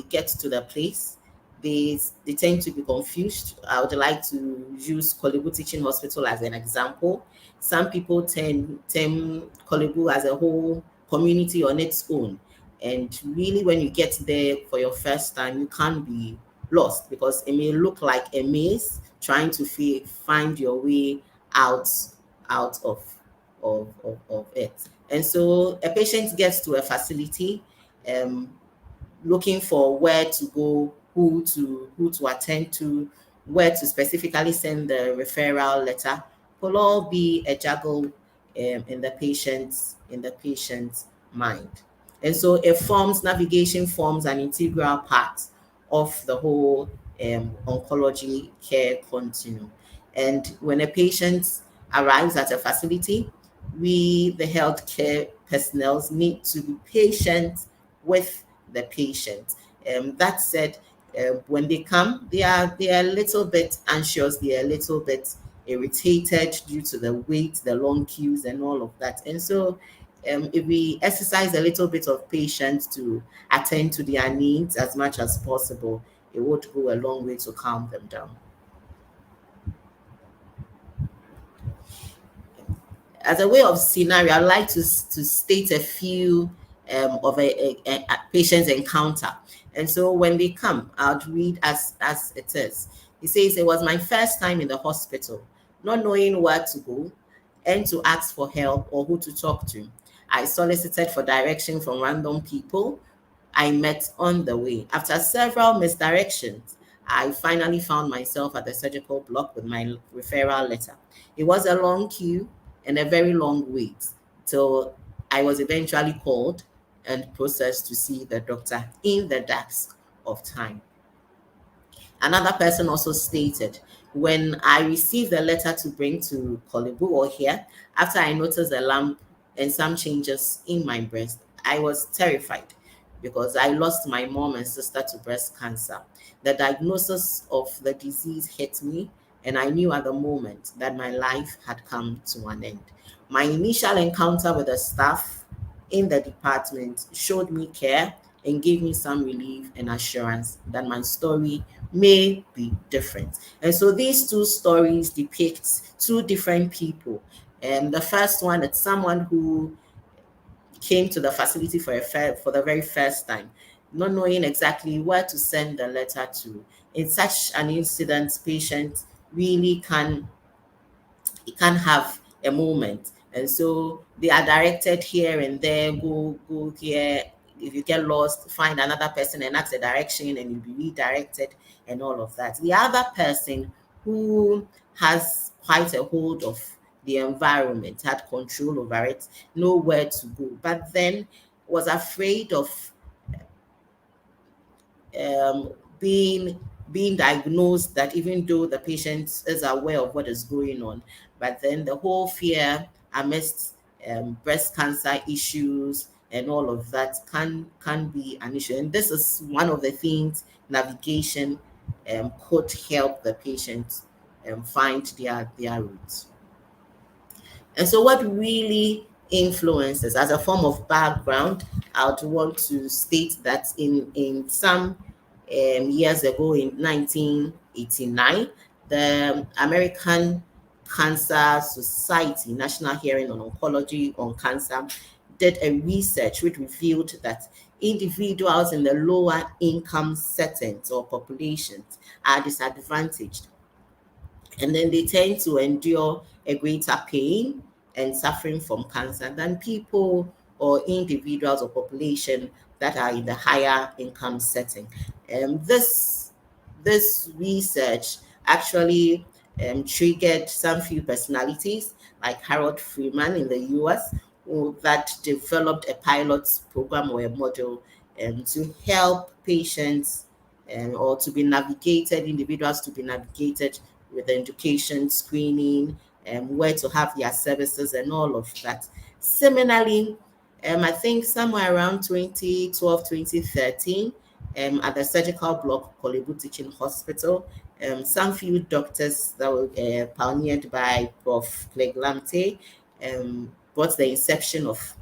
get to the place, they tend to be confused. I would like to use Kolebu Teaching Hospital as an example. Some people term Kolebu as a whole community on its own. And really, when you get there for your first time, you can't be lost because it may look like a maze trying to find your way out out of it. And so a patient gets to a facility um, looking for where to go, who to attend to, where to specifically send the referral letter, will all be a juggle in the patient's mind. And so it forms navigation forms an integral part of the whole oncology care continuum. And when a patient arrives at a facility, we, the healthcare personnel, need to be patient with the patient. That said, when they come, they are a little bit anxious, they are a little bit irritated due to the wait, the long queues, and all of that. And so, if we exercise a little bit of patience to attend to their needs as much as possible, it would go a long way to calm them down. As a way of scenario, I'd like to state a few of a patient's encounter. And so when they come, I'll read as it is. He says, "It was my first time in the hospital, not knowing where to go and to ask for help or who to talk to. I solicited for direction from random people I met on the way. After several misdirections, I finally found myself at the surgical block with my referral letter. It was a long queue and a very long wait till I was eventually called and processed to see the doctor in the dusk of time." Another person also stated, "When I received the letter to bring to Kolebu or here, after I noticed a lump and some changes in my breast, I was terrified because I lost my mom and sister to breast cancer. The diagnosis of the disease hit me, and I knew at the moment that my life had come to an end. My initial encounter with the staff in the department showed me care and gave me some relief and assurance that my story may be different." And so these two stories depict two different people. And the first one, it's someone who came to the facility for the very first time, not knowing exactly where to send the letter to. In such an incident, patient really can have a moment. And so they are directed here and there, go here. If you get lost, find another person and ask the direction and you'll be redirected and all of that. The other person who has quite a hold of the environment, had control over it, know where to go, but then was afraid of um, being being diagnosed, that even though the patient is aware of what is going on, but then the whole fear amidst breast cancer issues and all of that can be an issue. And this is one of the things navigation could help the patient find their roots. And so, what really influences, as a form of background, I would want to state that in some years ago, in 1989, the American Cancer Society National Hearing on Oncology on Cancer did a research which revealed that individuals in the lower income settings or populations are disadvantaged, and then they tend to endure a greater pain and suffering from cancer than people or individuals or population that are in the higher income setting. This research actually triggered some few personalities like Harold Freeman in the US, that developed a pilot program or a model to help patients or to be navigated, individuals to be navigated with education, screening, where to have their services and all of that. Similarly, I think somewhere around 2012, 2013, at the surgical block, Kolebu Teaching Hospital, some few doctors that were pioneered by Prof. Clegg Lamte brought the inception of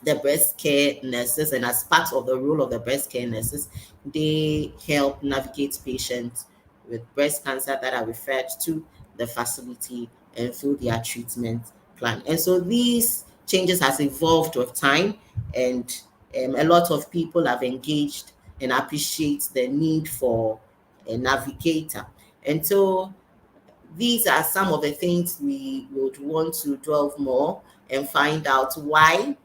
the breast care nurses, and as part of the role of the breast care nurses, they help navigate patients with breast cancer that are referred to the facility and through their treatment plan. And so these changes has evolved with time, and a lot of people have engaged and appreciate the need for a navigator. And so these are some of the things we would want to delve more and find out why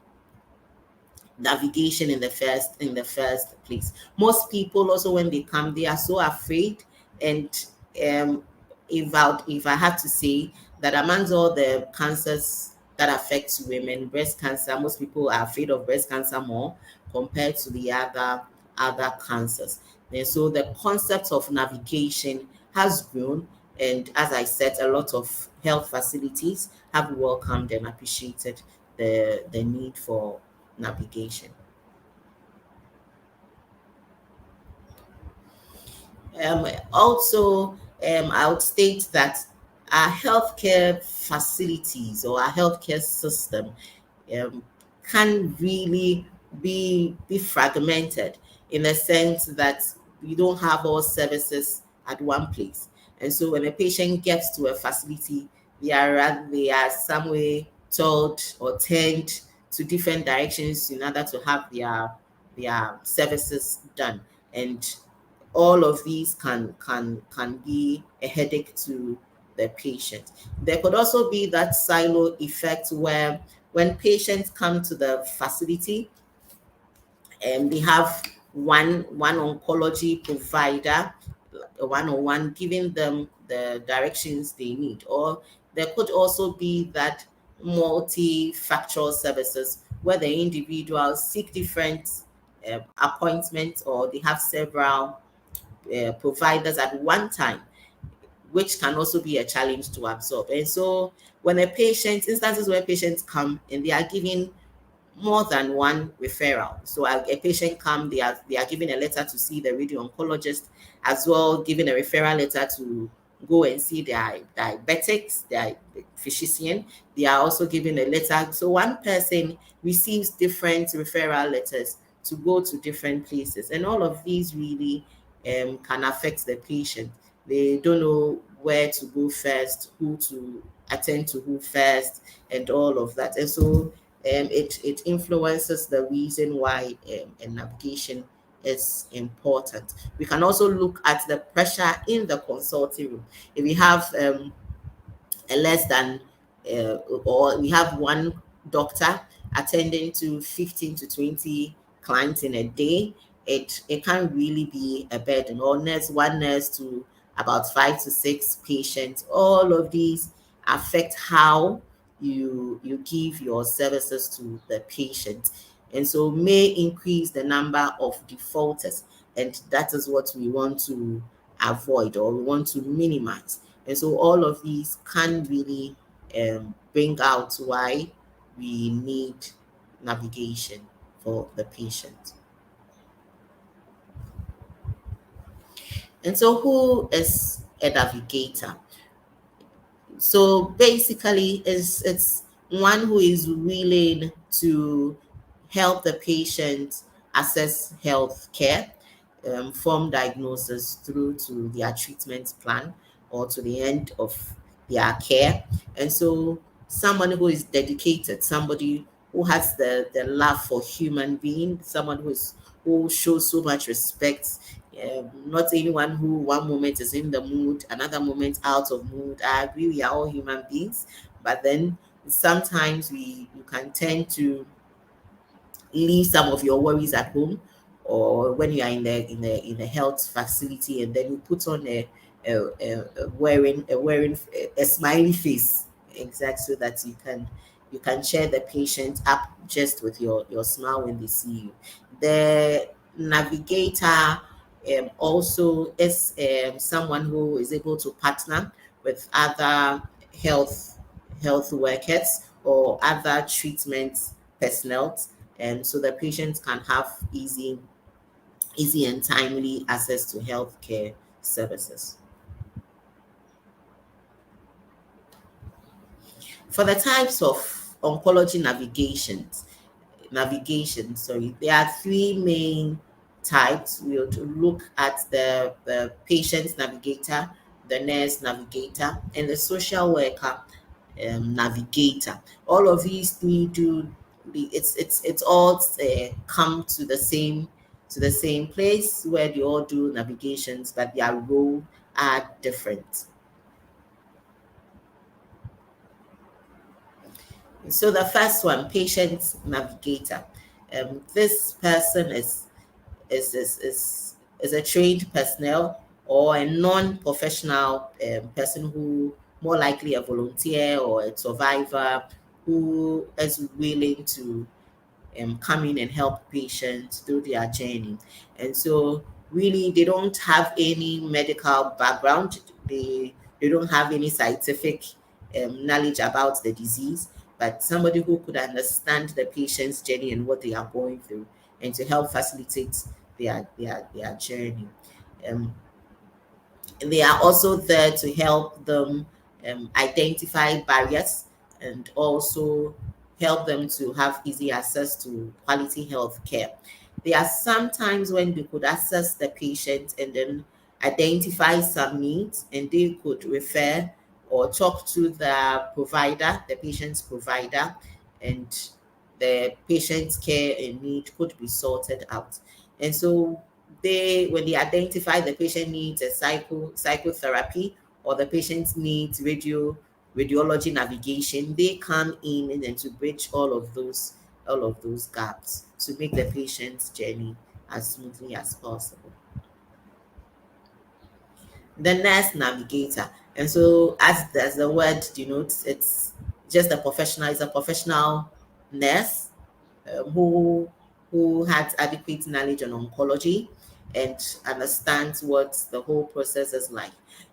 navigation in the first place. Most people also, when they come, they are so afraid. And um if I had to say that amongst all the cancers that affect women, breast cancer, most people are afraid of breast cancer more compared to the other cancers. And so the concept of navigation has grown, and as I said, a lot of health facilities have welcomed and appreciated the need for navigation. Also, I would state that our healthcare facilities or our healthcare system um, can really be fragmented, in the sense that you don't have all services at one place. And so when a patient gets to a facility, they are some way told or turned to different directions in order to have their services done. And all of these can be a headache to the patient. There could also be that silo effect where when patients come to the facility, they have one oncology provider, one-on-one, giving them the directions they need. Or there could also be that multifactorial services where the individuals seek different appointments, or they have several providers at one time, which can also be a challenge to absorb. And so when instances where patients come and they are given more than one referral. So a patient come, they are given a letter to see the radio oncologist, as well given a referral letter to go and see their diabetics, their physician. They are also given a letter. So one person receives different referral letters to go to different places, and all of these really can affect the patient. They don't know where to go first, who to attend to who first, and all of that. And so it influences the reason why a navigation is important. We can also look at the pressure in the consulting room. If we have a less than or we have one doctor attending to 15 to 20 clients in a day, it can really be a burden. Or one nurse to about 5 to 6 patients. All of these affect how you give your services to the patient, and so may increase the number of defaulters. and that is what we want to avoid or we want to minimize. And so all of these can really bring out why we need navigation for the patient. And so who is a navigator? So basically, it's one who is willing to help the patient assess health care, from diagnosis through to their treatment plan or to the end of their care. And so someone who is dedicated, somebody who has the love for human being, someone who shows so much respect, not anyone who one moment is in the mood, another moment out of mood. I agree, we are all human beings, but then sometimes you can tend to leave some of your worries at home, or when you are in a health facility, and then you put on a smiley face, exact, so that you can cheer the patient up just with your smile when they see you. The navigator also is someone who is able to partner with other health health workers or other treatment personnel, and so the patients can have easy and timely access to healthcare services. For the types of oncology navigation, sorry, there are three main types. We'll look at the patient navigator, the nurse navigator, and the social worker navigator. All of these three do it's all come to the same place where they all do navigations, but their role are different. So the first one, patient navigator. This person is a trained personnel or a non-professional person who more likely a volunteer or a survivor who is willing to come in and help patients through their journey. And so really they don't have any medical background. They don't have any scientific knowledge about the disease, but somebody who could understand the patient's journey and what they are going through, and to help facilitate their journey. Um, they are also there to help them identify barriers and also help them to have easy access to quality health care. There are some times when they could assess the patient and then identify some needs, and they could refer or talk to the provider, the patient's provider, and the patient's care and need could be sorted out. And so when they identify the patient needs a psychotherapy, or the patient needs radiology navigation, they come in and then to bridge all of those gaps to make the patient's journey as smoothly as possible. The nurse navigator, and so as the word denotes, it's just a professional. It's a professional nurse who has adequate knowledge on oncology and understands what the whole process is like,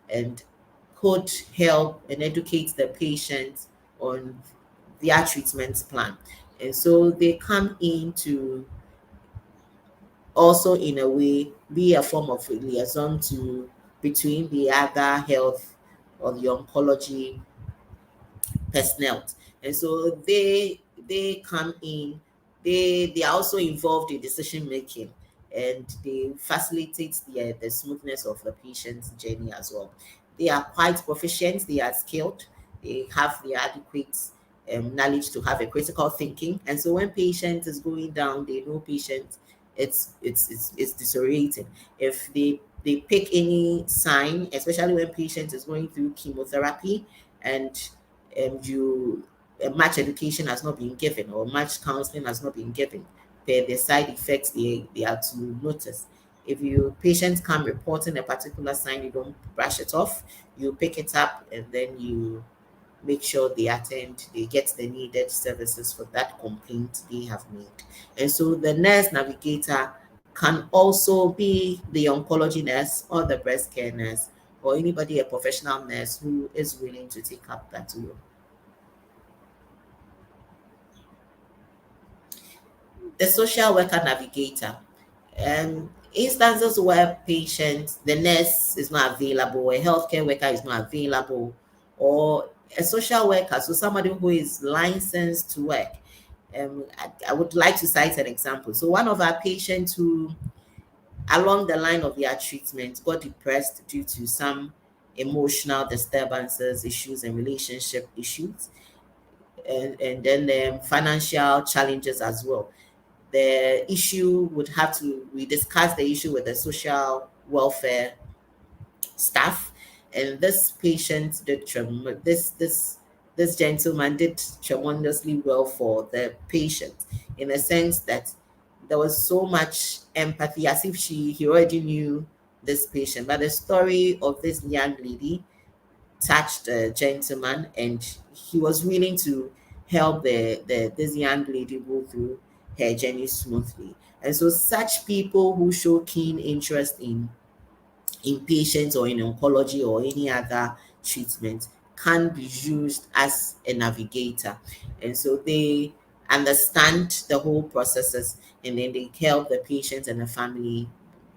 and could help and educate the patient on their treatment plan. And so they come in to also in a way be a form of liaison to between the other health or the oncology personnel. And so they come in, they are also involved in decision making, and they facilitate the smoothness of the patient's journey as well. They are quite proficient, they are skilled, they have the adequate knowledge to have a critical thinking. And so when patient is going down, they know patient it's deteriorating. If they pick any sign, especially when patient is going through chemotherapy, and you much education has not been given or much counseling has not been given, the side effects they are to notice. If you patients come reporting a particular sign, you don't brush it off, you pick it up, and then you make sure they get the needed services for that complaint they have made. And so the nurse navigator can also be the oncology nurse or the breast care nurse or anybody, a professional nurse who is willing to take up that role. The social worker navigator. Instances where patients, the nurse is not available, a healthcare worker is not available, or a social worker, so somebody who is licensed to work. I would like to cite an example. So one of our patients who, along the line of their treatment, got depressed due to some emotional disturbances, issues, and relationship issues, and then financial challenges as well. The issue would have to, we discuss the issue with the social welfare staff, and this patient did this gentleman did tremendously well for the patient, in a sense that there was so much empathy, as if he already knew this patient. But the story of this young lady touched the gentleman, and he was willing to help the this young lady go through her journey smoothly. And so such people who show keen interest in patients or in oncology or any other treatment can be used as a navigator. And so they understand the whole processes, and then they help the patients and the family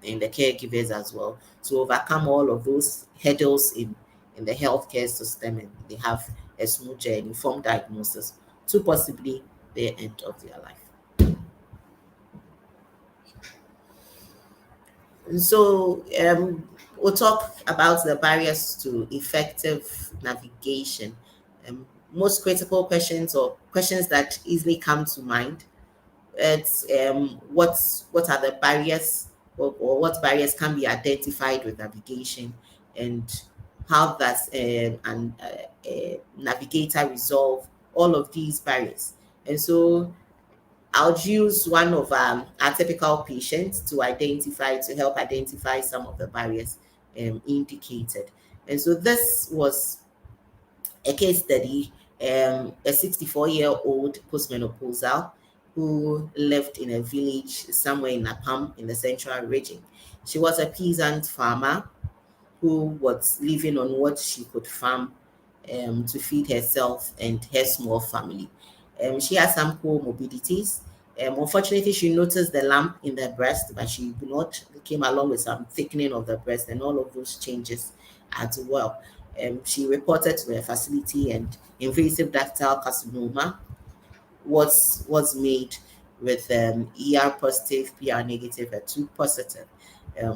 and the caregivers as well to overcome all of those hurdles in the healthcare system, and they have a smooth and informed diagnosis to possibly the end of their life. So we'll talk about the barriers to effective navigation. Most critical questions, or questions that easily come to mind, it's what are the barriers, or what barriers can be identified with navigation, and how does a navigator resolve all of these barriers. And so I'll use one of our typical patients to help identify some of the barriers indicated. And so this was a case study, a 64-year-old postmenopausal who lived in a village somewhere in Napam in the central region. She was a peasant farmer who was living on what she could farm to feed herself and her small family. She had some comorbidities. Unfortunately, she noticed the lump in the breast, but she did not came along with some thickening of the breast and all of those changes as well. She reported to a facility, and invasive ductal carcinoma was made with ER positive, PR negative, and 2 positive.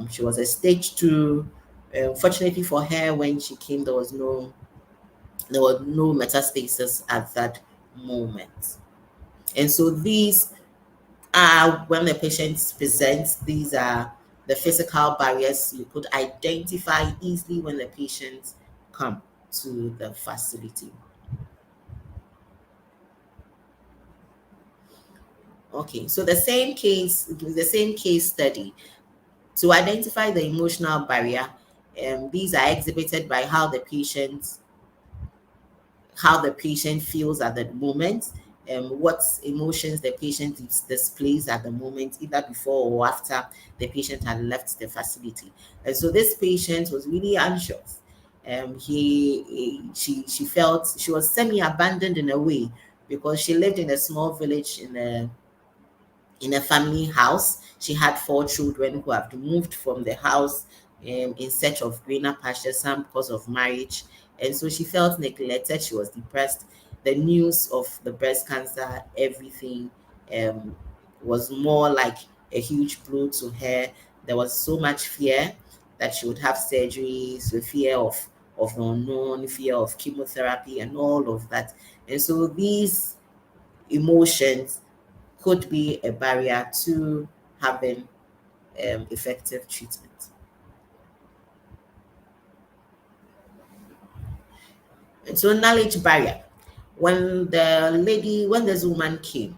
She was a stage 2. Fortunately for her, when she came, there was no metastasis at that moment. And so these are, when the patient presents, these are the physical barriers you could identify easily when the patients come to the facility. Okay, so the same case study. To identify the emotional barrier, these are exhibited by how the patient feels at the moment, what emotions the patient displays at the moment, either before or after the patient had left the facility. And so this patient was really anxious. She felt she was semi-abandoned in a way, because she lived in a small village in a family house. She had 4 children who have moved from the house in search of greener pastures, some because of marriage. And so she felt neglected. She was depressed. The news of the breast cancer, everything um, was more like a huge blow to her. There was so much fear that she would have surgeries, with fear of the unknown, fear of chemotherapy, and all of that. And so these emotions could be a barrier to having effective treatment. And so knowledge barrier. When this woman came,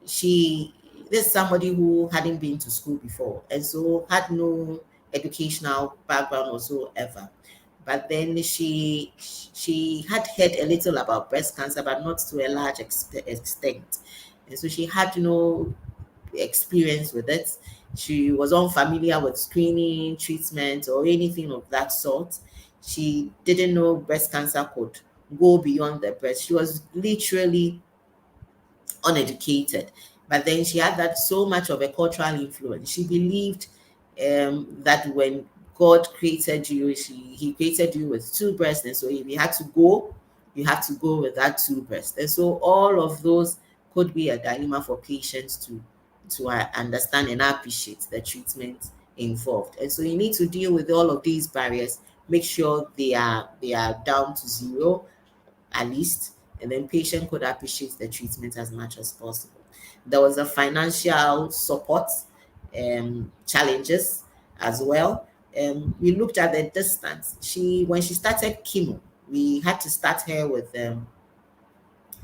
she this is somebody who hadn't been to school before, and so had no educational background whatsoever. But then she had heard a little about breast cancer, but not to a large extent. And so she had no experience with it. She was unfamiliar with screening, treatment, or anything of that sort. She didn't know breast cancer could go beyond the breast. She was literally uneducated. But then she had that so much of a cultural influence. She believed that when God created you, He created you with two breasts, and so if you had to go, you have to go with that two breasts. And so all of those could be a dilemma for patients to understand and appreciate the treatment involved. And so you need to deal with all of these barriers. Make sure they are down to zero at least, and then patient could appreciate the treatment as much as possible. There was a financial support challenges as well. We looked at the distance. When she started chemo, we had to start her with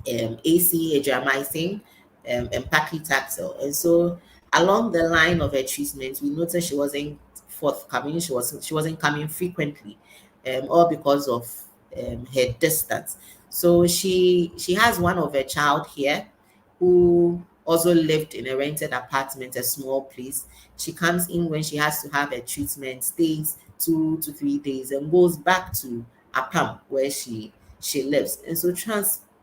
AC, adriamycin, and paclitaxel. And so along the line of her treatment, we noticed she wasn't forthcoming. She wasn't coming frequently, all because of her distance. So she has one of her child here who also lived in a rented apartment, a small place. She comes in when she has to have a treatment, stays 2 to 3 days, and goes back to Apam where she lives. And so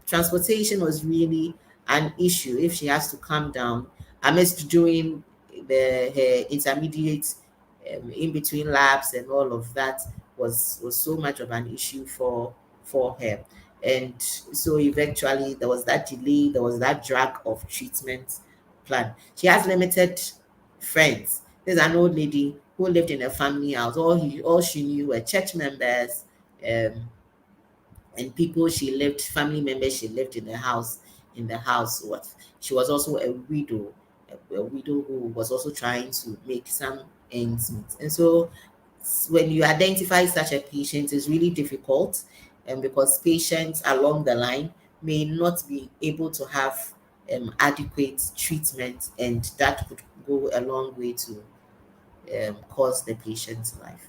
transportation was really an issue if she has to come down amidst doing her intermediate in between labs, and all of that was so much of an issue for her. And so eventually there was that delay, there was that drag of treatment plan. She has limited friends. There's an old lady who lived in a family house. All she knew were church members, um, and people family members she lived in the house with. She was also a widow who was also trying to make some ends meet. And so when you identify such a patient, it's really difficult, and because patients along the line may not be able to have adequate treatment, and that could go a long way to cause the patient's life.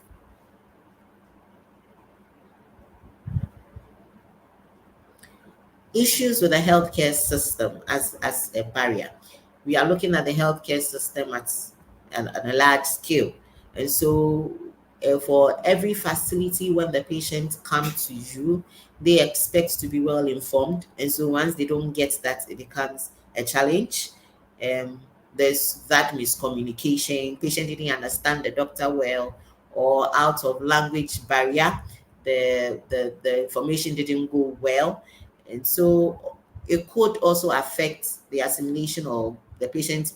Issues with the healthcare system as a barrier. We are looking at the healthcare system at a large scale. And so for every facility, when the patient comes to you, they expect to be well informed. And so once they don't get that, it becomes a challenge. Um, there's that miscommunication. Patient didn't understand the doctor well, or out of language barrier, the information didn't go well. And so it could also affect the assimilation of the patient's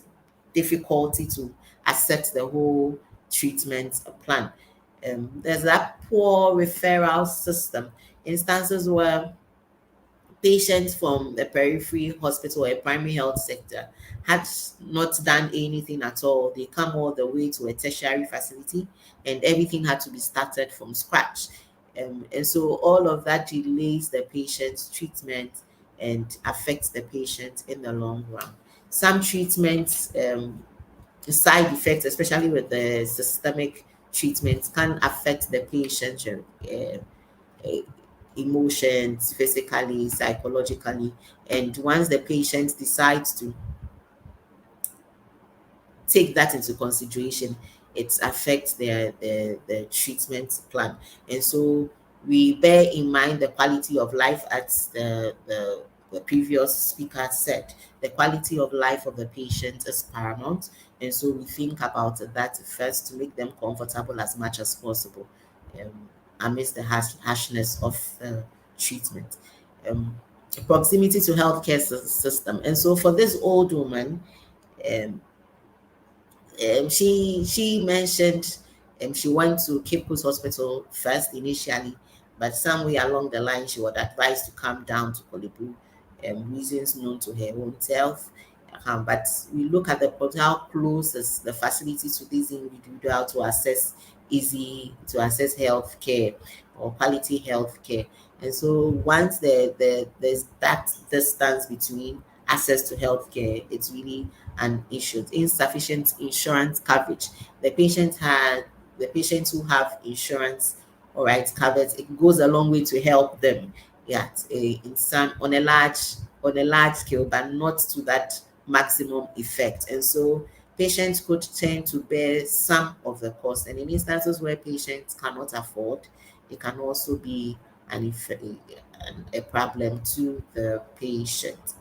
difficulty to accept the whole treatment plan. There's that poor referral system, instances where patients from the periphery hospital or a primary health sector had not done anything at all. They come all the way to a tertiary facility, and everything had to be started from scratch. And so all of that delays the patient's treatment and affects the patient in the long run. Some treatments, the side effects, especially with the systemic treatments, can affect the patient emotions, physically, psychologically. And once the patient decides to take that into consideration, it affects their treatment plan. And so we bear in mind the quality of life, as the previous speaker said. The quality of life of the patient is paramount. And so we think about that first to make them comfortable as much as possible, amidst the harshness of treatment. Um, Proximity to healthcare system. And so for this old woman, um, she mentioned she went to Cape Coast Hospital first initially, but somewhere along the line she was advised to come down to Kolebu, reasons known to her own self. But we look at how close is the facility to this individual to access health care or quality health care. And so once there's that distance between access to healthcare, it's really an issue. Insufficient insurance coverage. The patients who have insurance, all right, covered, it goes a long way to help them. Yeah, in some on a large scale, but not to that maximum effect. And so patients could tend to bear some of the cost. And in instances where patients cannot afford, it can also be a problem to the patient.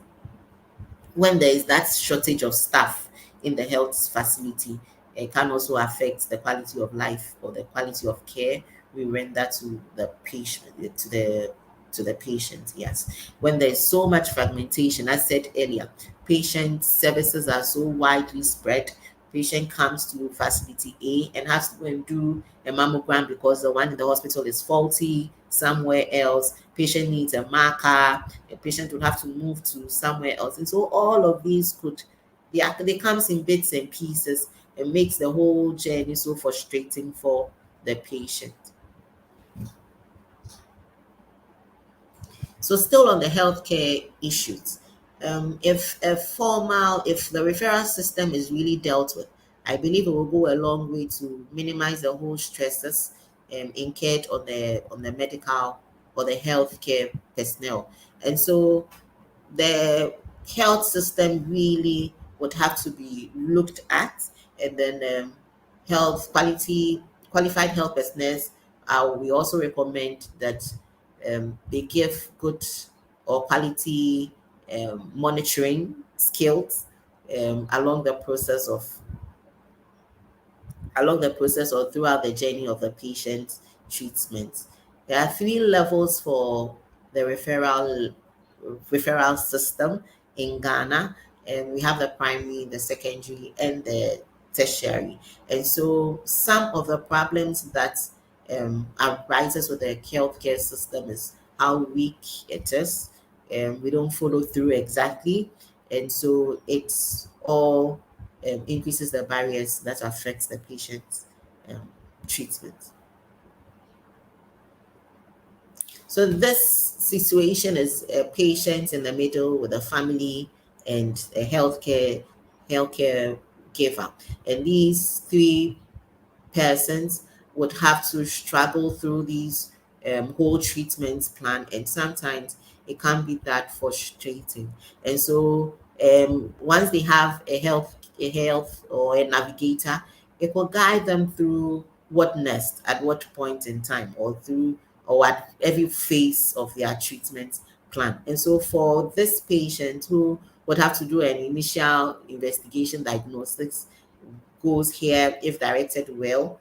When there is that shortage of staff in the health facility, it can also affect the quality of life or the quality of care we render to the patient, to the patient. Yes, when there is so much fragmentation, as said earlier, patient services are so widely spread. Patient comes to facility A and has to go and do a mammogram because the one in the hospital is faulty somewhere else. Patient needs a marker. A patient would have to move to somewhere else. And so all of these they comes in bits and pieces and makes the whole journey so frustrating for the patient. So still on the healthcare issues, if the referral system is really dealt with, I believe it will go a long way to minimize the whole stresses incurred on the medical or the healthcare personnel. And so the health system really would have to be looked at, and then health quality qualified health personnel. We also recommend that they give good or quality monitoring skills along the process of or throughout the journey of the patient treatment. There are three levels for the referral system in Ghana, and we have the primary, the secondary, and the tertiary. And so some of the problems that arises with the healthcare system is how weak it is. We don't follow through exactly, and so it's all increases the barriers that affects the patient's um, treatment. So this situation is a patient in the middle with a family and a healthcare giver, and these three persons would have to struggle through these whole treatment plan, and sometimes it can be that frustrating. And so once they have a health or a navigator, it will guide them through what next at what point in time, or through or at every phase of their treatment plan. And so for this patient who would have to do an initial investigation diagnostics, goes here if directed well,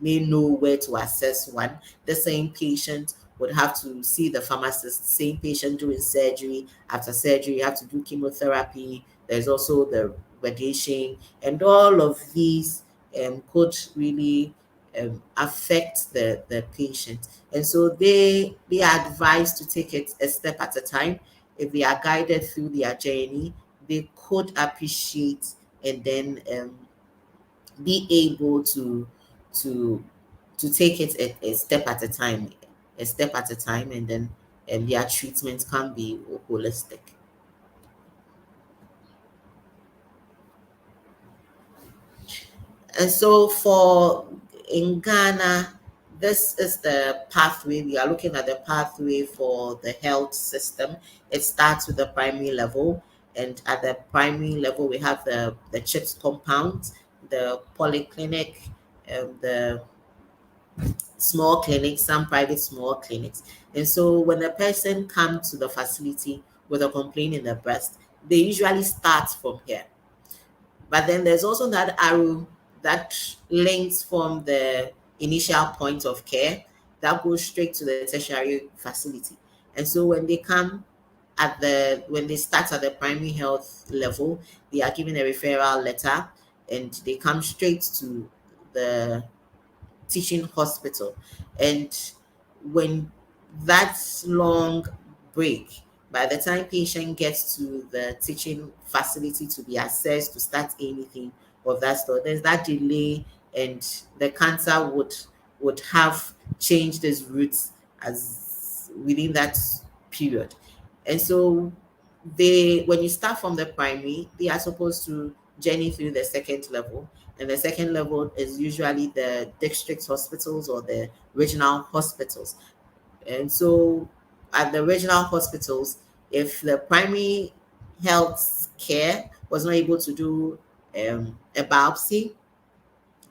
may know where to assess one. The same patient would have to see the pharmacist, same patient doing surgery. After surgery, you have to do chemotherapy. There's also the radiation, and all of these could really affect the patient. And so they are advised to take it a step at a time. If they are guided through their journey, they could appreciate and then be able to to take it a step at a time, and then their treatment can be holistic. And so for in Ghana, this is the pathway. We are looking at the pathway for the health system. It starts with the primary level, and at the primary level, we have the CHIPS compound, the polyclinic, the small clinics, some private small clinics. And so when a person comes to the facility with a complaint in the breast, they usually start from here. But then there's also that arrow that links from the initial point of care that goes straight to the tertiary facility. And so when they start at the primary health level, they are given a referral letter and they come straight to the teaching hospital. And when that long break, by the time patient gets to the teaching facility to be assessed to start anything of that sort, there's that delay, and the cancer would have changed its roots as within that period. And so when you start from the primary, they are supposed to journey through the second level, and the second level is usually the district hospitals or the regional hospitals. And so at the regional hospitals, if the primary health care was not able to do a biopsy,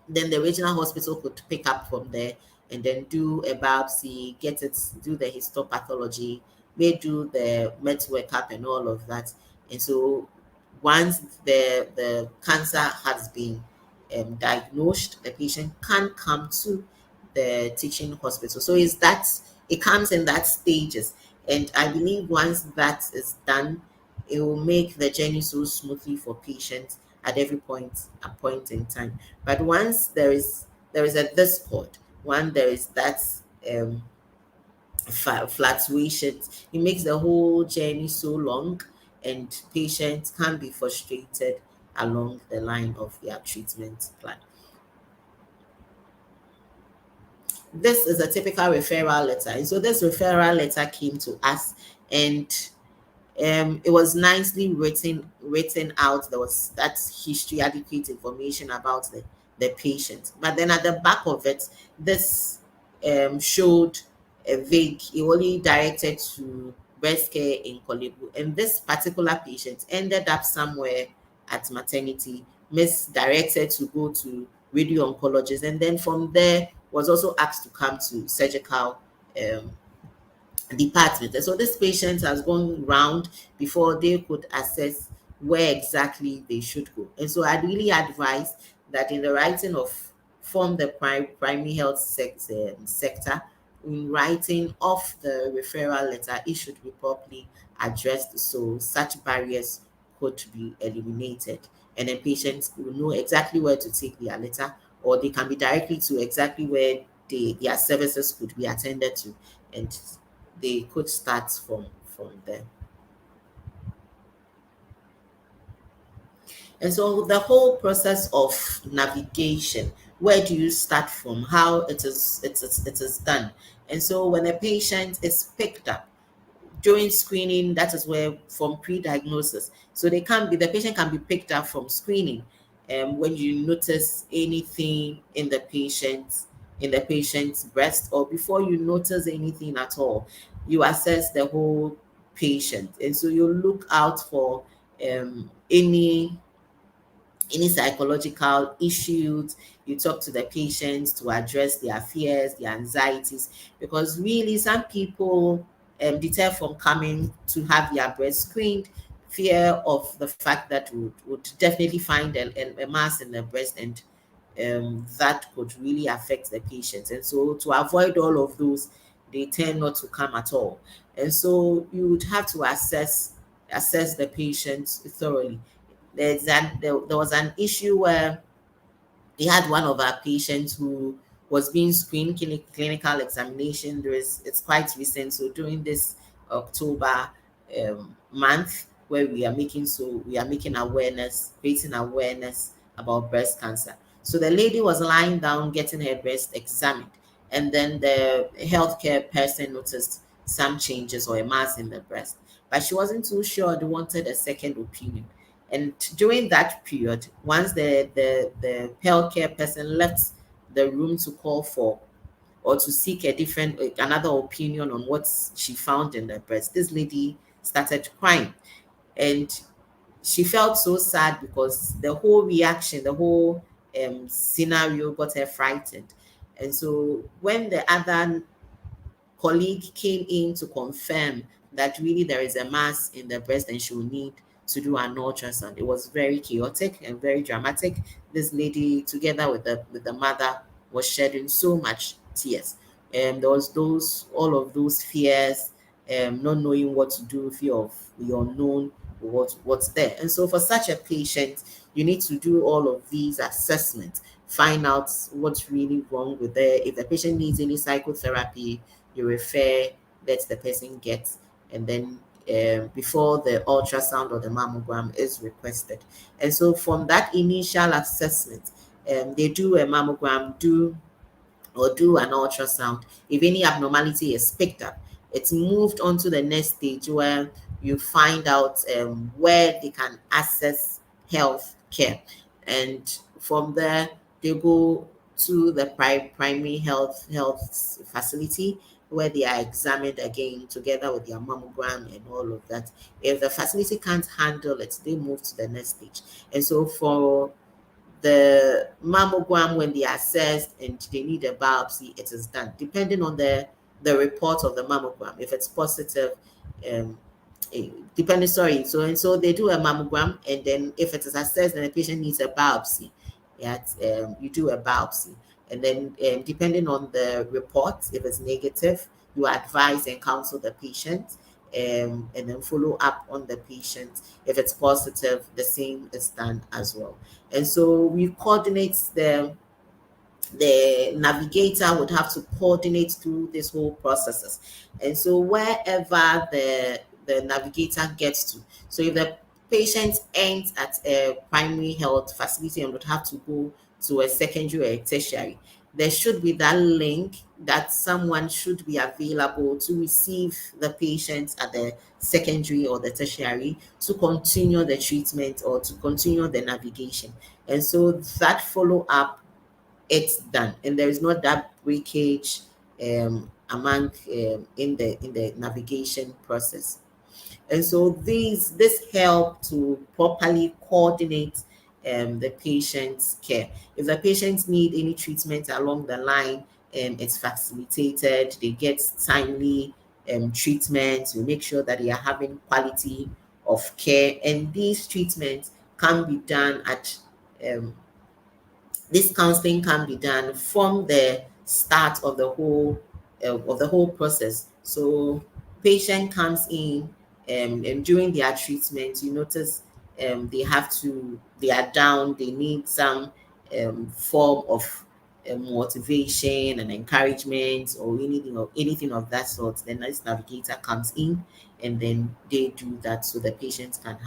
then the regional hospital could pick up from there and then do a biopsy, get it, do the histopathology, may do the met workup and all of that. And so once the cancer has been diagnosed, the patient can come to the teaching hospital. So is that it comes in that stages. And I believe once that is done, it will make the journey so smoothly for patients at every point in time. But once there is a discord, one there is that um fluctuations, it makes the whole journey so long, and patients can be frustrated along the line of their treatment plan. This is a typical referral letter. And so this referral letter came to us, and it was nicely written out. There was that history, adequate information about the patient. But then at the back of it, this showed a vague, it only directed to breast care in Kolebu. And this particular patient ended up somewhere at maternity, misdirected to go to radio oncologist, and then from there was also asked to come to surgical um, department. And so this patient has gone round before they could assess where exactly they should go. And so I'd really advise that in the writing of from the primary health sector, in writing of the referral letter, it should be properly addressed so such barriers could be eliminated. And then patients will know exactly where to take their letter, or they can be directly to exactly where their services could be attended to, and they could start from there. And so the whole process of navigation, where do you start from, how it is done. And so when a patient is picked up during screening, that is where from pre-diagnosis, so the patient can be picked up from screening. When you notice anything in the patient's breast, or before you notice anything at all, you assess the whole patient. And so you look out for any psychological issues. You talk to the patients to address their fears, their anxieties, because really some people deter from coming to have their breast screened, fear of the fact that would definitely find a mass in the breast, and that could really affect the patients. And so to avoid all of those, they tend not to come at all. And so you would have to assess the patient thoroughly. There was an issue where we had one of our patients who was being screened clinical examination. It's quite recent, so during this October month, where we are making awareness, creating awareness about breast cancer. So the lady was lying down getting her breast examined, and then the healthcare person noticed some changes or a mass in the breast, but she wasn't too sure. They wanted a second opinion. And during that period, once the healthcare person left the room to call for or to seek another opinion on what she found in the breast, this lady started crying. And she felt so sad because the whole reaction, the whole scenario got her frightened. And so when the other colleague came in to confirm that really there is a mass in the breast and she will need to do an ultrasound. It was very chaotic and very dramatic. This lady, together with the mother, was shedding so much tears. And there was all of those fears, not knowing what to do, fear of the unknown, what's there. And so for such a patient, you need to do all of these assessments, find out what's really wrong with her. If the patient needs any psychotherapy, you refer, let the person get, and then before the ultrasound or the mammogram is requested. And so from that initial assessment, they do a mammogram, do an ultrasound. If any abnormality is picked up, it's moved on to the next stage where you find out where they can access health care. And from there, they go to the primary health facility where they are examined again together with their mammogram and all of that. If the facility can't handle it, they move to the next stage. And so for the mammogram, when they are assessed and they need a biopsy, it is done depending on the report of the mammogram. If it's positive, um depending, sorry, so and so they do a mammogram, and then if it is assessed and the patient needs a biopsy, yeah, you do a biopsy. And then depending on the report, if it's negative, you advise and counsel the patient, and then follow up on the patient. If it's positive, the same is done as well. And so we coordinate the navigator would have to coordinate through this whole processes. And so wherever the navigator gets to, so if the patient ends at a primary health facility and would have to go to a secondary or a tertiary, there should be that link that someone should be available to receive the patient at the secondary or the tertiary to continue the treatment or to continue the navigation. And so that follow up, it's done, and there is not that breakage among in the navigation process. And so this help to properly coordinate the patient's care. If the patients need any treatment along the line, it's facilitated. They get timely treatments. We make sure that they are having quality of care, and these treatments can be done at um, this counseling can be done from the start of the whole process. So patient comes in, and during their treatment, you notice they are down, they need some form of motivation and encouragement or anything of that sort. Then this navigator comes in, and then they do that so the patient can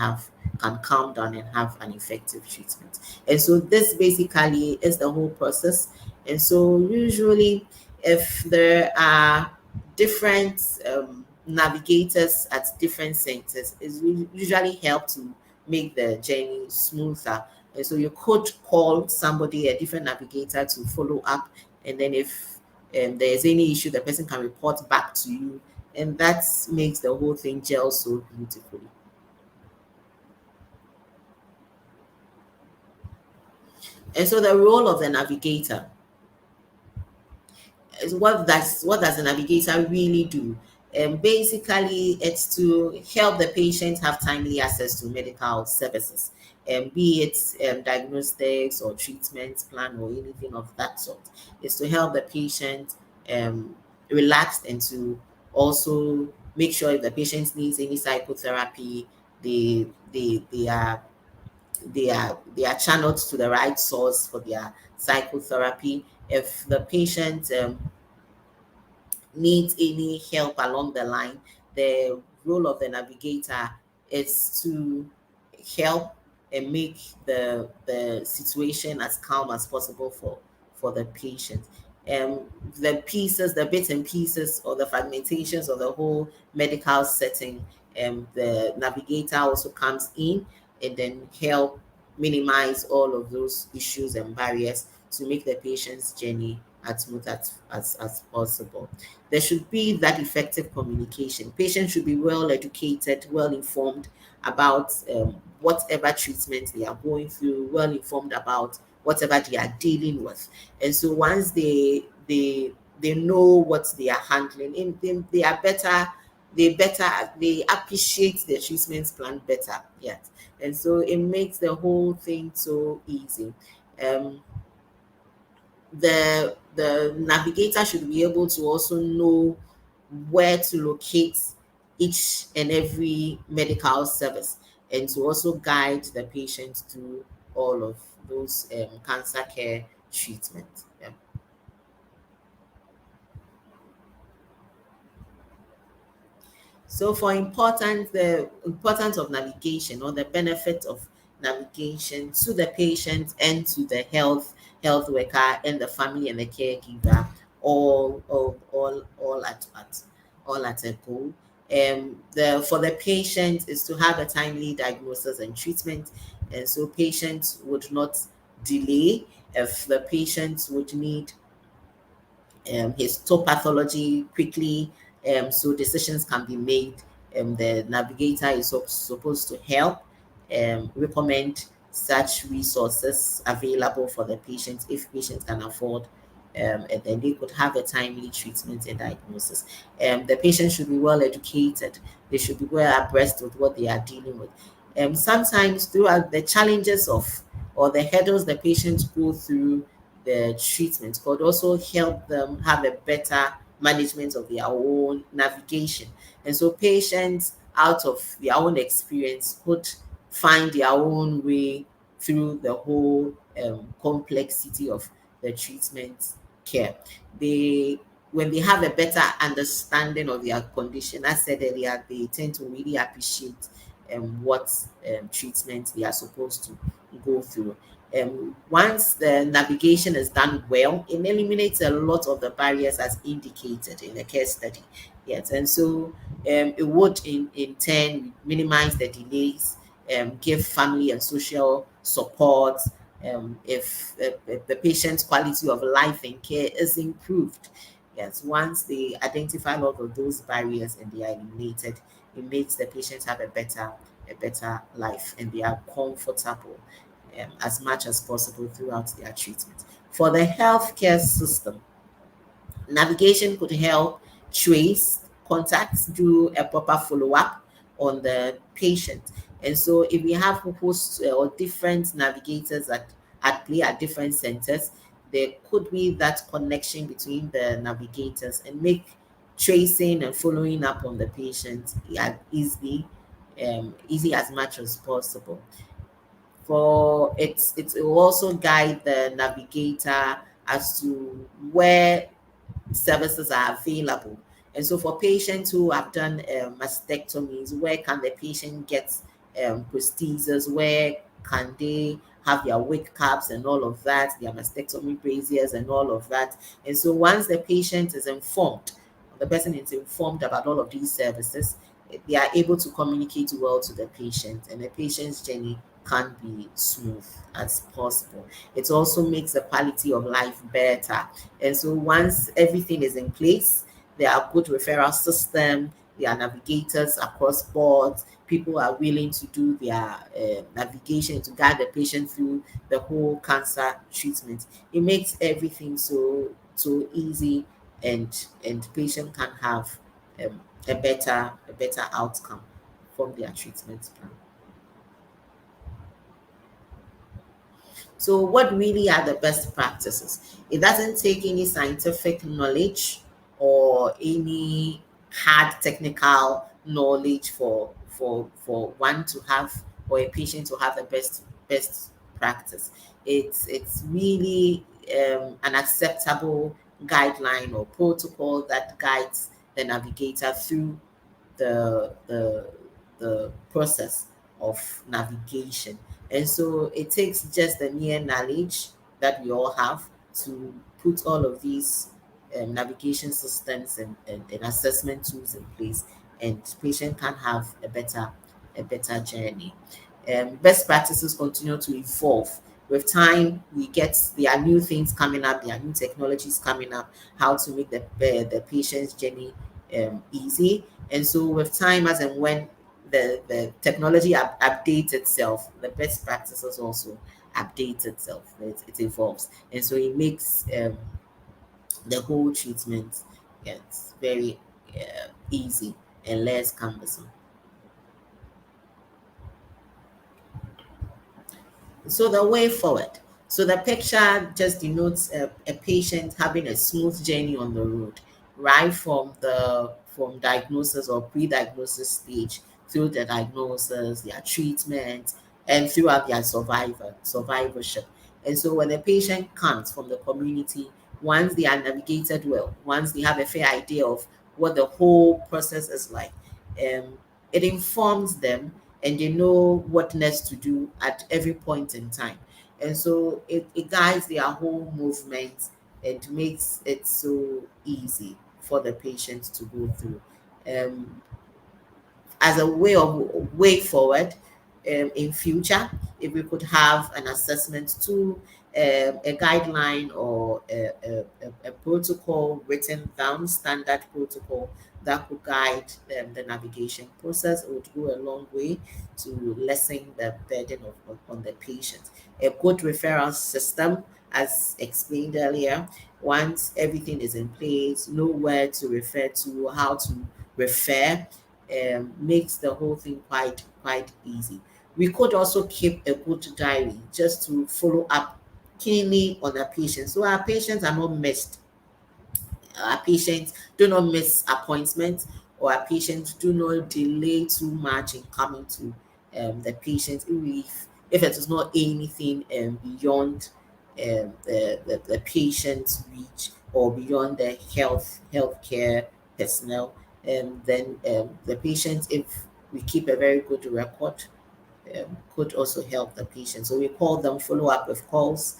calm down and have an effective treatment. And so this basically is the whole process. And so usually, if there are different navigators at different centers, it will usually help to make the journey smoother. And so you could call somebody, a different navigator, to follow up. And then if there's any issue, the person can report back to you. And that makes the whole thing gel so beautifully. And so the role of the navigator is what does the navigator really do? Basically, it's to help the patient have timely access to medical services, be it diagnostics or treatment plan or anything of that sort. It's to help the patient relax, and to also make sure if the patient needs any psychotherapy, they are they are channeled to the right source for their psychotherapy. If the patient needs any help along the line, the role of the navigator is to help and make the situation as calm as possible for the patient. The pieces, the bits and pieces, or the fragmentations of the whole medical setting, the navigator also comes in and then help minimize all of those issues and barriers to make the patient's journey as smooth as possible. There should be that effective communication. Patients should be well educated, well informed about whatever treatment they are going through, well informed about whatever they are dealing with. And so once they know what they are handling, and they are better, they appreciate the treatment plan better. Yes. And so it makes the whole thing so easy. Um, the navigator should be able to also know where to locate each and every medical service, and to also guide the patient through all of those cancer care treatments. Yeah. So for the importance of navigation, or the benefit of navigation to the patient and to the health worker and the family and the caregiver, all at a go. The for the patient is to have a timely diagnosis and treatment, and so patients would not delay. If the patient would need histopathology quickly, so decisions can be made. The navigator is supposed to help recommend such resources available for the patient if patients can afford, and then they could have a timely treatment and diagnosis. The patient should be well educated. They should be well abreast with what they are dealing with. Sometimes throughout the challenges of or the hurdles the patients go through the treatment could also help them have a better management of their own navigation. And so patients, out of their own experience, could find their own way through the whole complexity of the treatment care. They When they have a better understanding of their condition, as said earlier, they tend to really appreciate what treatment they are supposed to go through. Once the navigation is done well, it eliminates a lot of the barriers as indicated in the case study. Yes, and so it would in turn minimize the delays, give family and social support. If the patient's quality of life and care is improved, yes, once they identify all of those barriers and they are eliminated, it makes the patient have a better life, and they are comfortable as much as possible throughout their treatment. For the healthcare system, navigation could help trace contacts, do a proper follow up on the patient. And so, if we have hosts or different navigators at play at different centers, there could be that connection between the navigators and make tracing and following up on the patient easy as much as possible. For it will also guide the navigator as to where services are available. And so, for patients who have done mastectomies, where can the patient get prostheses? Where can they have their wig caps and all of that, their mastectomy braziers and all of that? And so, once the patient is informed, the person is informed about all of these services, they are able to communicate well to the patient, and the patient's journey can be smooth as possible. It also makes the quality of life better. And so, once everything is in place, there are good referral system, there are navigators across boards, people are willing to do their navigation to guide the patient through the whole cancer treatment. It makes everything so easy, and patient can have a better outcome from their treatment plan. So, what really are the best practices? It doesn't take any scientific knowledge or any hard technical knowledge for one to have, or a patient to have the best practice. It's really an acceptable guideline or protocol that guides the navigator through the the process of navigation. And so, it takes just the mere knowledge that we all have to put all of these navigation systems and assessment tools in place, and patient can have a better journey. Best practices continue to evolve. With time, there are new things coming up, there are new technologies coming up, how to make the patient's journey easy. And so, with time, as and when the technology updates itself, the best practices also update itself. It evolves, and so it makes the whole treatment gets very easy and less cumbersome. So, the way forward. So, the picture just denotes a patient having a smooth journey on the road, right from diagnosis or pre-diagnosis stage through the diagnosis, their treatment, and throughout their survivorship. And so, when the patient comes from the community, once they are navigated well, once they have a fair idea of what the whole process is like, it informs them, and they know what next to do at every point in time. And so, it guides their whole movement and makes it so easy for the patient to go through. As a way forward, in future, if we could have an assessment tool, a guideline or a protocol written down, standard protocol that could guide the navigation process, it would go a long way to lessen the burden on the patient. A good referral system, as explained earlier, once everything is in place, know where to refer to, how to refer, makes the whole thing quite easy. We could also keep a good diary just to follow up keenly on our patients, so our patients are not missed. Our patients do not miss appointments, or our patients do not delay too much in coming to the patient if it is not anything beyond the patient's reach, or beyond the healthcare personnel. Then the patient, if we keep a very good record, could also help the patient. So we call them, follow up with calls,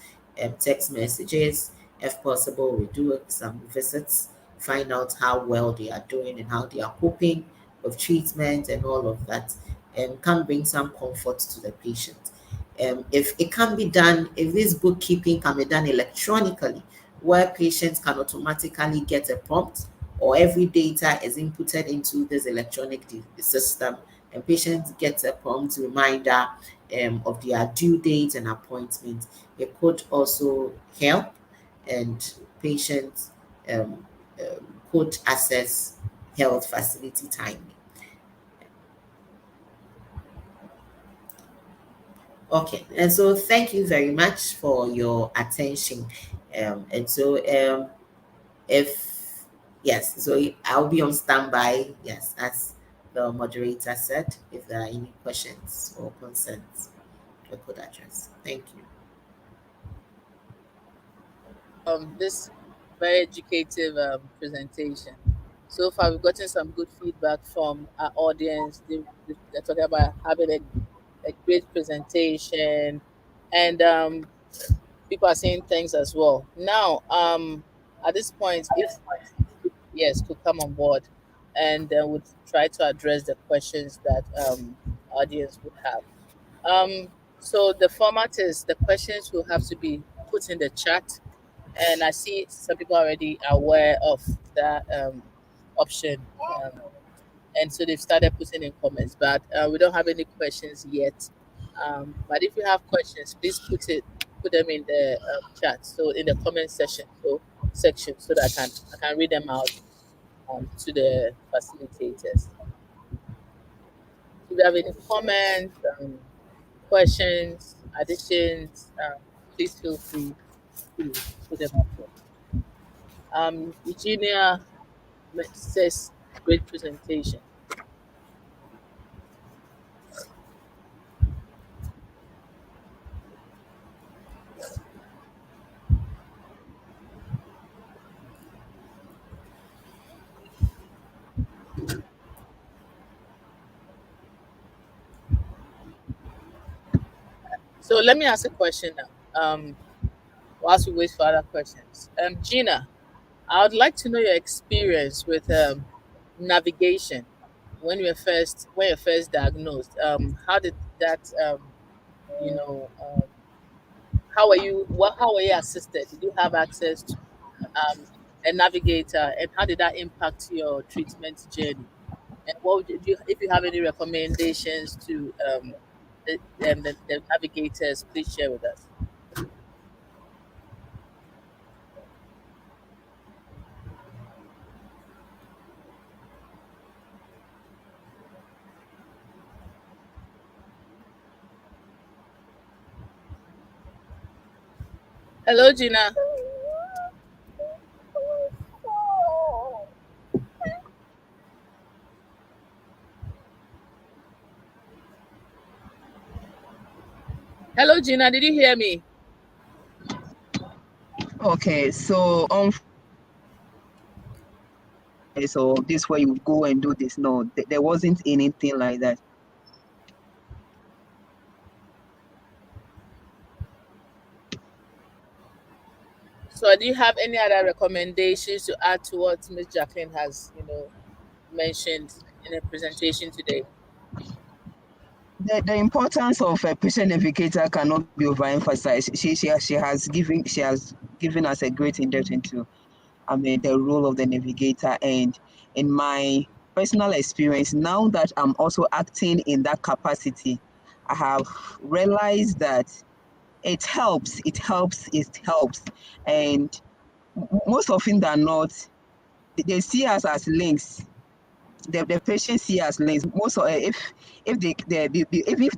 text messages. If possible, we do some visits, find out how well they are doing and how they are coping with treatment and all of that, and can bring some comfort to the patient. If it can be done, if this bookkeeping can be done electronically, where patients can automatically get a prompt, or every data is inputted into this electronic system, and patients get a prompt reminder of their due date and appointment, it could also help, and patients um, could access health facility timely. Okay, and so thank you very much for your attention. And so if yes, so I'll be on standby. Yes, as the moderator said, if there are any questions or concerns, we could address. Thank you. This very educative presentation. So far, we've gotten some good feedback from our audience. They're talking about having a great presentation, and people are saying thanks as well. Now, at this point, if yes, could come on board, and would try to address the questions that audience would have. So the format is the questions will have to be put in the chat, and I see some people are already aware of that option, and so they've started putting in comments. But we don't have any questions yet. But if you have questions, please put them in the chat, so in the comment section, so that I can read them out to the facilitators. If you have any comments, questions, additions, please feel free to put them up there. Eugenia says, great presentation. So let me ask a question now. Whilst we wait for other questions, Gina, I would like to know your experience with navigation when you're first diagnosed. How did that you know how were you assisted? Did you have access to a navigator, and how did that impact your treatment journey? And what would you, if you have any recommendations to the navigators, please share with us. Hello, Gina. Hello, Gina. Did you hear me? Okay, so so this way you go and do this. No, there wasn't anything like that. So, do you have any other recommendations to add to what Ms. Jacqueline has, mentioned in her presentation today? the importance of a patient navigator cannot be overemphasized. She has given us a great in-depth into the role of the navigator. And in my personal experience, now that I'm also acting in that capacity, I have realized that it helps. And most often than not, they see us as links. The patients see us links. Most of, if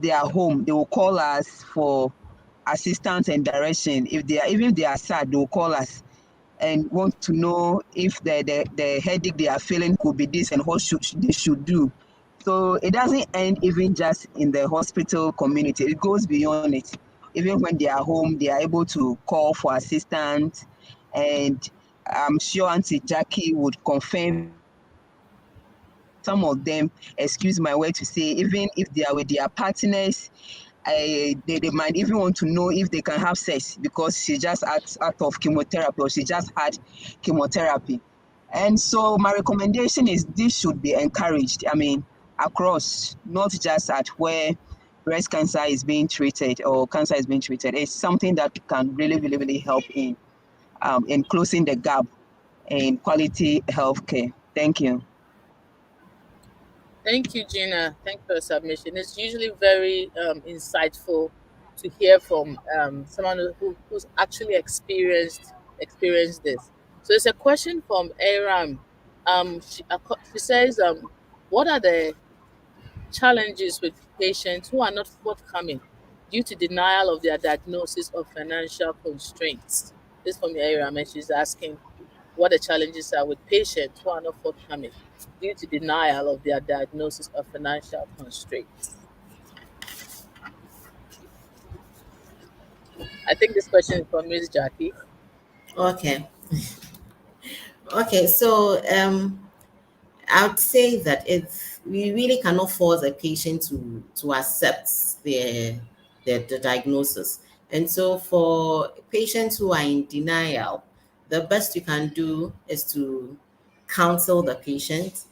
they are home, they will call us for assistance and direction. If they are sad, they will call us and want to know if the headache they are feeling could be this and what they should do. So it doesn't end even just in the hospital community. It goes beyond it. Even when they are home, they are able to call for assistance. And I'm sure Auntie Jackie would confirm that some of them, excuse my word to say, even if they are with their partners, they might even want to know if they can have sex because she just out of chemotherapy or she just had chemotherapy. And so my recommendation is this should be encouraged. I mean, across, not just at where breast cancer is being treated or cancer is being treated. It's something that can really, really, really help in closing the gap in quality healthcare. Thank you. Thank you, Gina. Thank you for your submission. It's usually very insightful to hear from someone who's actually experienced this. So it's a question from Aram. She says, what are the challenges with patients who are not forthcoming due to denial of their diagnosis or financial constraints? This from Aram, and she's asking what the challenges are with patients who are not forthcoming due to denial of their diagnosis or financial constraints. I think this question is from Miss Jackie. Okay. Okay. So I would say that if we really cannot force a patient to accept the diagnosis, and so for patients who are in denial, the best you can do is to counsel the patient.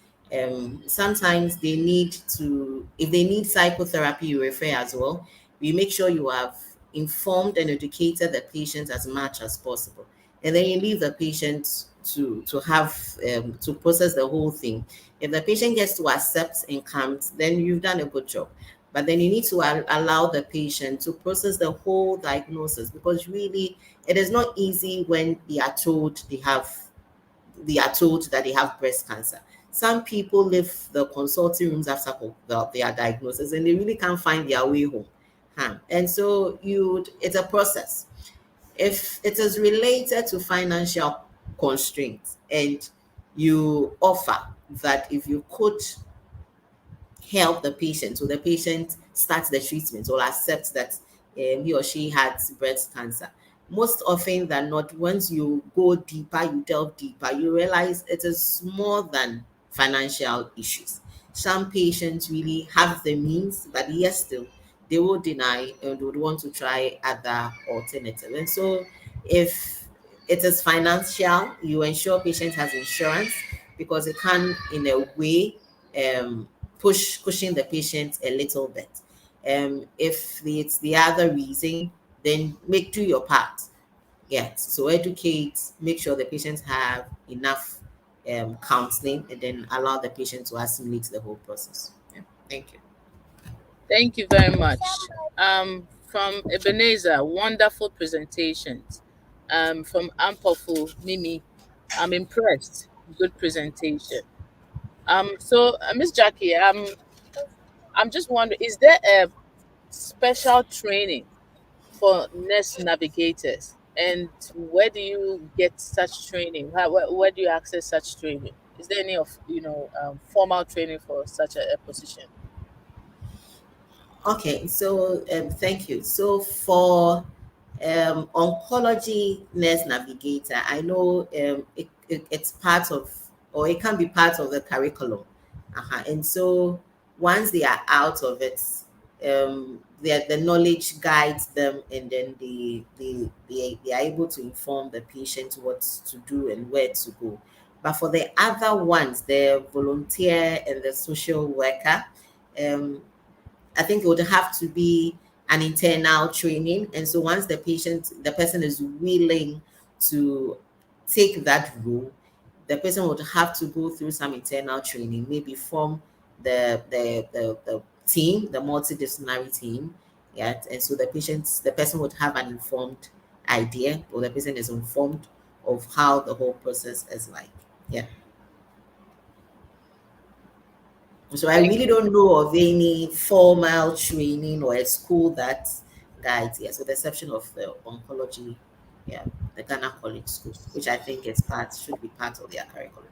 Sometimes they need to, if they need psychotherapy, you refer as well. We make sure you have informed and educated the patient as much as possible, and then you leave the patient to have to process the whole thing. If the patient gets to accept and comes, then you've done a good job. But then you need to allow the patient to process the whole diagnosis, because really it is not easy when they are told that they have breast cancer. Some people leave the consulting rooms after their diagnosis and they really can't find their way home. And so it's a process. If it is related to financial constraints and you offer that if you could help the patient, so the patient starts the treatment or accepts that he or she had breast cancer. Most often than not, once you go deeper, you delve deeper, you realize it is more than financial issues. Some patients really have the means, but yes, still they will deny and would want to try other alternatives. And so, if it is financial, you ensure patient has insurance, because it can, in a way, um, pushing the patient a little bit. If it's the other reason, then do your part. Yes. So educate, make sure the patients have enough counseling, and then allow the patient to assimilate the whole process. Yeah. Thank you. Thank you very much. From Ebenezer, wonderful presentations. From Ampofu, Mimi, I'm impressed. Good presentation. Miss Jackie, I'm just wondering, is there a special training for nurse navigators, and where do you get such training? Where do you access such training? Is there any of formal training for such a position? Okay, so thank you. So for oncology nurse navigator, I know it's part of, or it can be part of the curriculum. And so once they are out of it, the knowledge guides them, and then they are able to inform the patient what to do and where to go. But for the other ones, the volunteer and the social worker, um, I think it would have to be an internal training. And so once the person is willing to take that role, the person would have to go through some internal training, maybe from the team, the multidisciplinary team. Yeah. And so the person would have an informed idea, or the person is informed of how the whole process is like. Yeah. So I Thank really you. don't know of any formal training or a school that guides. Yeah, so the exception of the oncology, yeah, the Ghana College School, which I think should be part of their curriculum.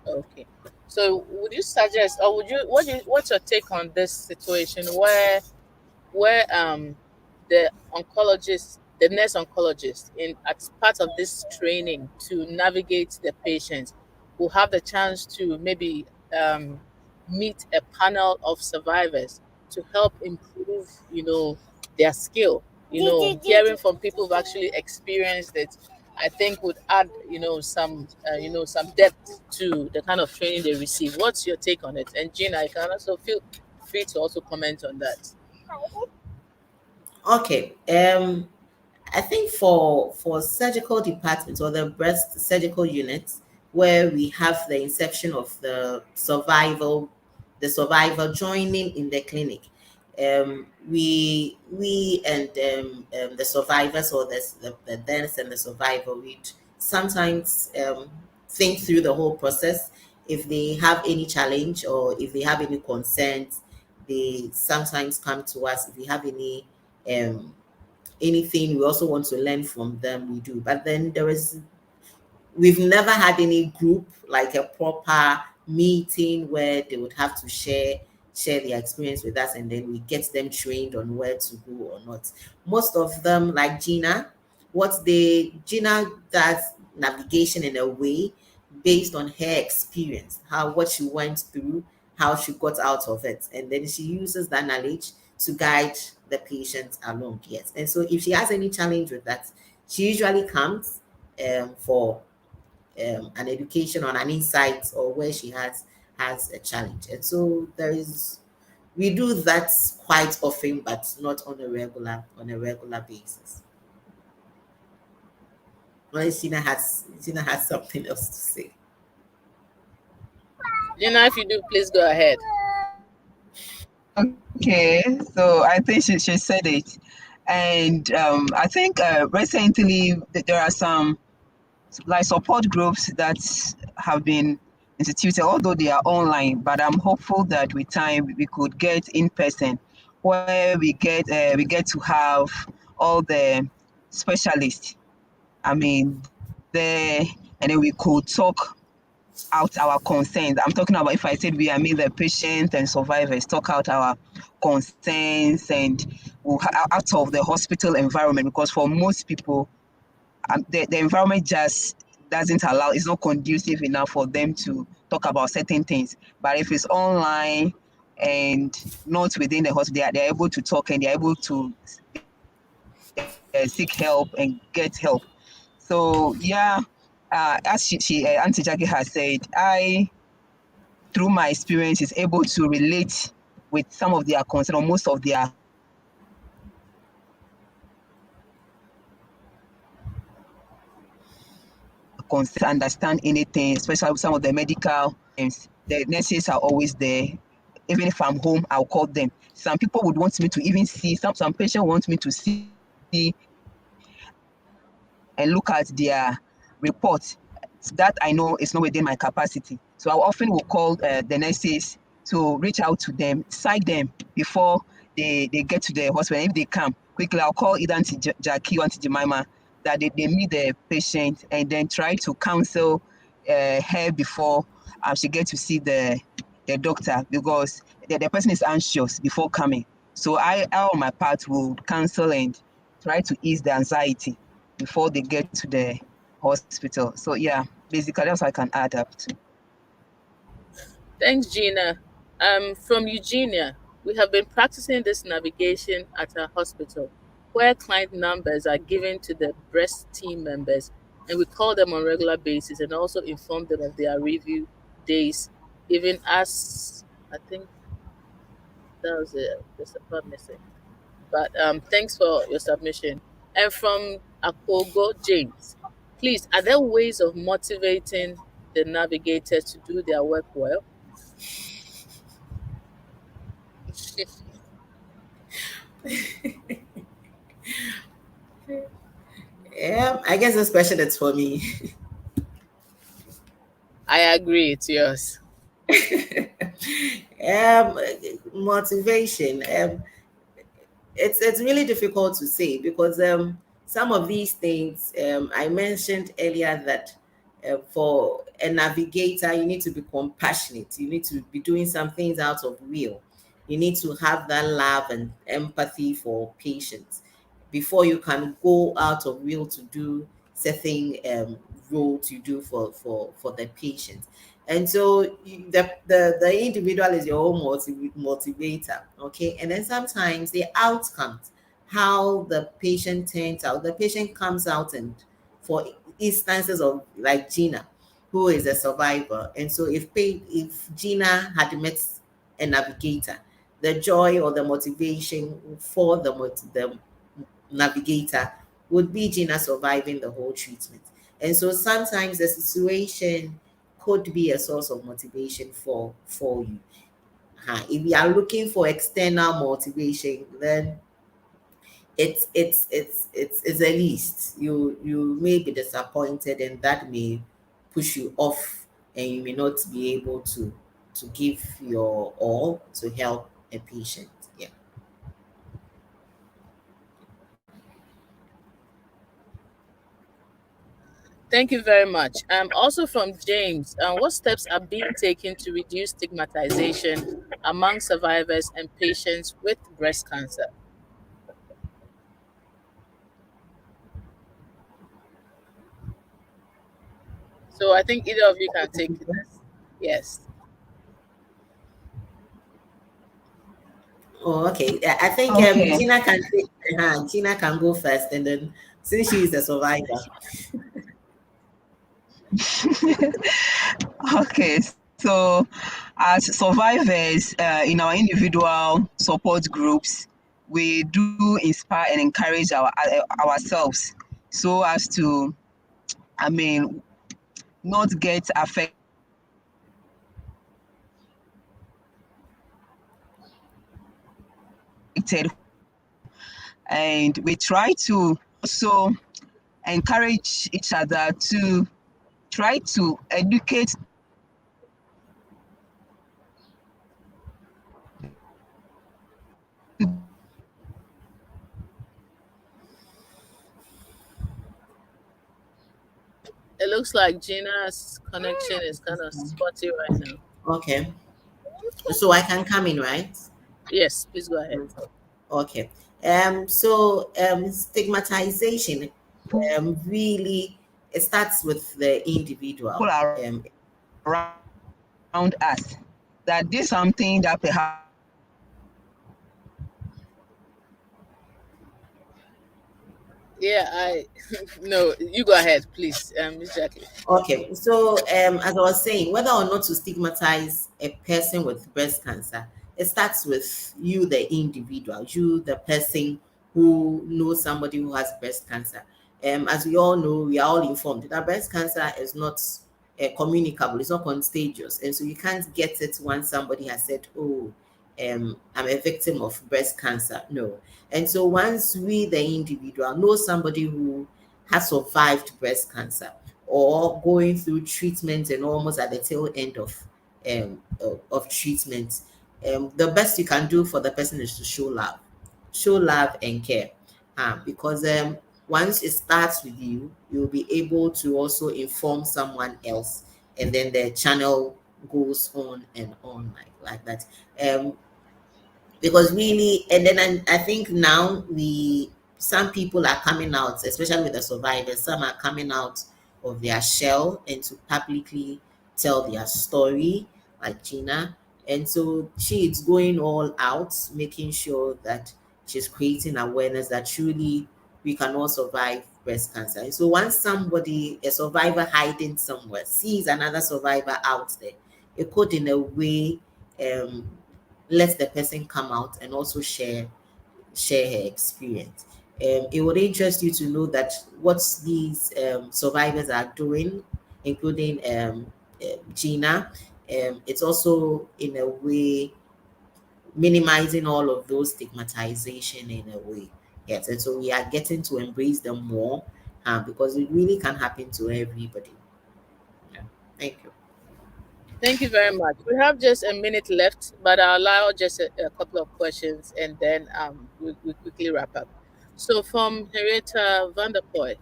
Okay. So would you suggest, or what's your take on this situation where the oncologist, the nurse oncologist, in as part of this training to navigate the patient, will have the chance to maybe um, meet a panel of survivors to help improve, their skill. Hearing from people who've actually experienced it, I think would add, some depth to the kind of training they receive. What's your take on it? And Gina, I can also feel free to also comment on that. Okay. I think for surgical departments or the breast surgical units where we have the inception of the survivor joining in the clinic, we and the survivors, or the nurse and the survivor, we sometimes think through the whole process. If they have any challenge or if they have any concerns, they sometimes come to us. If we have anything we also want to learn from them, we do. But then we've never had any group, like a proper meeting where they would have to share their experience with us, and then we get them trained on where to go or not. Most of them, like Gina does navigation in a way based on her experience, how what she went through, how she got out of it, and then she uses that knowledge to guide the patient along. Yes. And so if she has any challenge with that, she usually comes for an education on an insight, or where she has a challenge. And so we do that quite often, but not on a regular basis. Unless Gina has something else to say. Gina, if you do, please go ahead. Okay, so I think she said it. And I think recently there are some like support groups that have been instituted, although they are online. But I'm hopeful that with time we could get in person, where we get to have all the specialists. I mean, there, and then we could talk out our concerns. I'm talking about, if I said we, I mean the patients and survivors, talk out our concerns and out of the hospital environment, because for most people, the environment just doesn't allow, it's not conducive enough for them to talk about certain things. But if it's online and not within the hospital, they're able to talk, and they're able to seek help and get help. So yeah, as Auntie Jackie has said, through my experience, is able to relate with some of their concerns, or most of their concerns, understand anything, especially some of the medical the nurses are always there. Even if I'm home, I'll call them. Some people would want me to even see, some patients want me to see and look at their report. That I know is not within my capacity. So I often will call the nurses to reach out to them, psych them before they get to the hospital. And if they come quickly, I'll call either Auntie Jackie or Auntie Jemima, that they meet the patient and then try to counsel her before she gets to see the doctor, because the person is anxious before coming. So I on my part will counsel and try to ease the anxiety before they get to the hospital. So yeah, basically that's what I can add up to. Thanks, Gina. From Eugenia, we have been practicing this navigation at our hospital, where client numbers are given to the breast team members, and we call them on regular basis and also inform them of their review days, even as I think that was the super missing. But thanks for your submission. And from Akogo James, please, are there ways of motivating the navigators to do their work well? I guess this question is for me. I agree, it's yours. um, Motivation. It's really difficult to say because some of these things I mentioned earlier that for a navigator you need to be compassionate, you need to be doing some things out of will, you need to have that love and empathy for patients before you can go out of will to do certain roles you do for the patient. And so the individual is your own motivator, okay? And then sometimes the outcomes, how the patient turns out, the patient comes out, and for instances of like Gina, who is a survivor, and so if Gina had met a navigator, the joy or the motivation for the navigator would be Gina surviving the whole treatment. And so sometimes the situation could be a source of motivation for you. If you are looking for external motivation, then it's a least. You may be disappointed, and that may push you off, and you may not be able to give your all to help a patient. Yeah. Thank you very much. Also from James, what steps are being taken to reduce stigmatization among survivors and patients with breast cancer? So I think either of you can take this. Yes. Oh, okay. I think Okay. Gina can go first, and then since she is a survivor. Okay. So, as survivors in our individual support groups, we do inspire and encourage ourselves so as to, I mean, not get affected. And we try to also encourage each other to try to educate It looks like Gina's connection is kind of spotty right now. Okay. So I can come in, right? Yes, please go ahead. Okay. Stigmatization really it starts with the individual. people around us that this is something that perhaps Yeah, I no, you go ahead, please, Miss Jackie. Okay, so as I was saying, whether or not to stigmatize a person with breast cancer, it starts with you, the individual, you, the person who knows somebody who has breast cancer. As we all know, we are all informed that breast cancer is not communicable, it's not contagious, and so you can't get it once somebody has said, "Oh, I'm a victim of breast cancer." No, and so once we, the individual, know somebody who has survived breast cancer or going through treatment and almost at the tail end of treatment, the best you can do for the person is to show love and care, because once it starts with you, you'll be able to also inform someone else, and then the channel goes on and on like that. Because really, and then I think now some people are coming out, especially with the survivors, some are coming out of their shell and to publicly tell their story, like Gina. And so she is going all out, making sure that she's creating awareness that truly we can all survive breast cancer. And so once somebody, a survivor hiding somewhere, sees another survivor out there, it could in a way let the person come out and also share her experience. It would interest you to know that what these survivors are doing, including Gina. It's also in a way minimizing all of those stigmatization in a way. Yes, and so we are getting to embrace them more because it really can happen to everybody. Yeah. Thank you. Thank you very much. We have just a minute left, but I'll allow just a couple of questions and then we quickly wrap up. So, from Henrietta Vanderpoy,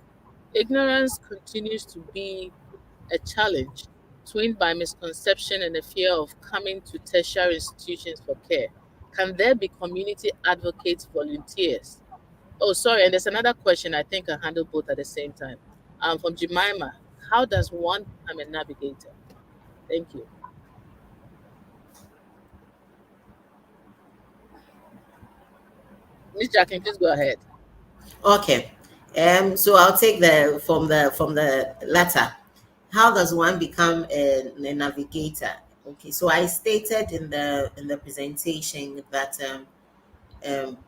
ignorance continues to be a challenge, twinned by misconception and the fear of coming to tertiary institutions for care. Can there be community advocates, volunteers? Oh, sorry, and there's another question I think I handle both at the same time. From Jemima, how does one become a navigator? Thank you. Miss Jacqueline, please go ahead. Okay. So I'll take the latter. How does one become a navigator? Okay. So I stated in the presentation that um,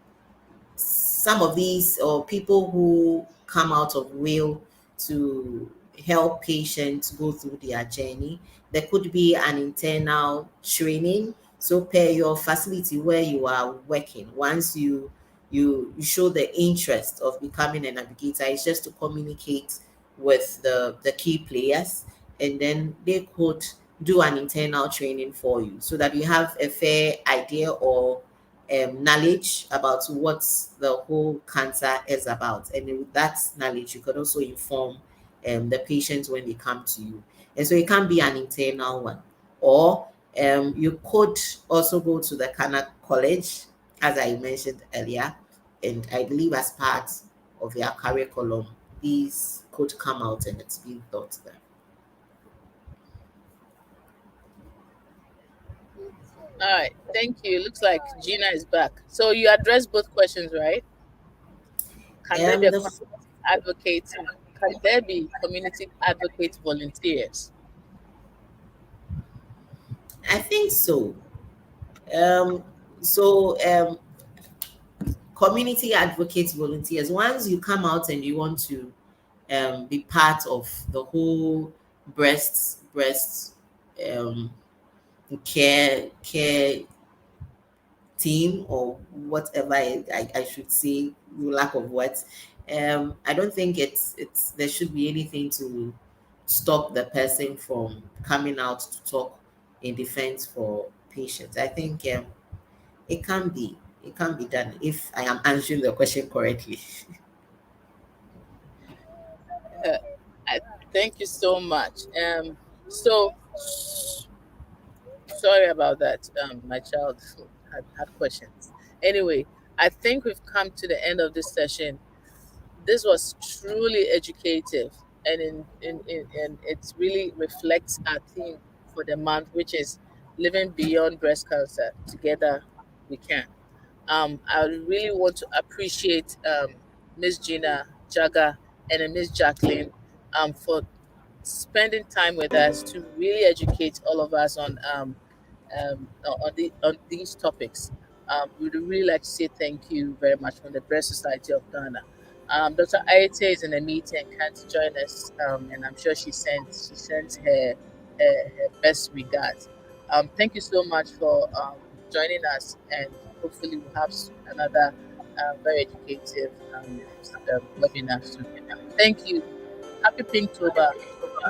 some of these or people who come out of will to help patients go through their journey, there could be an internal training. So per your facility where you are working, once you show the interest of becoming a navigator, it's just to communicate with the key players, and then they could do an internal training for you so that you have a fair idea or knowledge about what the whole cancer is about. And with that knowledge, you can also inform the patients when they come to you. And so it can be an internal one. Or you could also go to the Kana College, as I mentioned earlier. And I believe as part of their curriculum, these could come out and it's being taught there. All right, thank you. Looks like Gina is back. So you addressed both questions, right? Can there be a The community advocate? Can there be community advocate volunteers? I think so. Um, so community advocates, volunteers, once you come out and you want to be part of the whole breast um, care team or whatever I should say, lack of words. I don't think it's there should be anything to stop the person from coming out to talk in defense for patients. I think it can be done if I am answering the question correctly. Uh, I, thank you so much. So sorry about that. My child had questions. Anyway, I think we've come to the end of this session. This was truly educative, and and it really reflects our theme for the month, which is living beyond breast cancer. Together, we can. I really want to appreciate Miss Gina Jaga and Miss Jacqueline for spending time with us to really educate all of us on these topics. We would really like to say thank you very much from the Breast Society of Ghana. Dr. Aite is in a meeting and can't join us, and I'm sure she sent her best regards. Thank you so much for joining us, and hopefully we'll have another very educative webinar soon. Thank you. Happy Pinktober.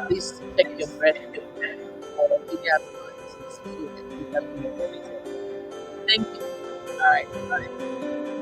Please check your breast for any abnormalities if you have been treated. Thank you. All right. Bye.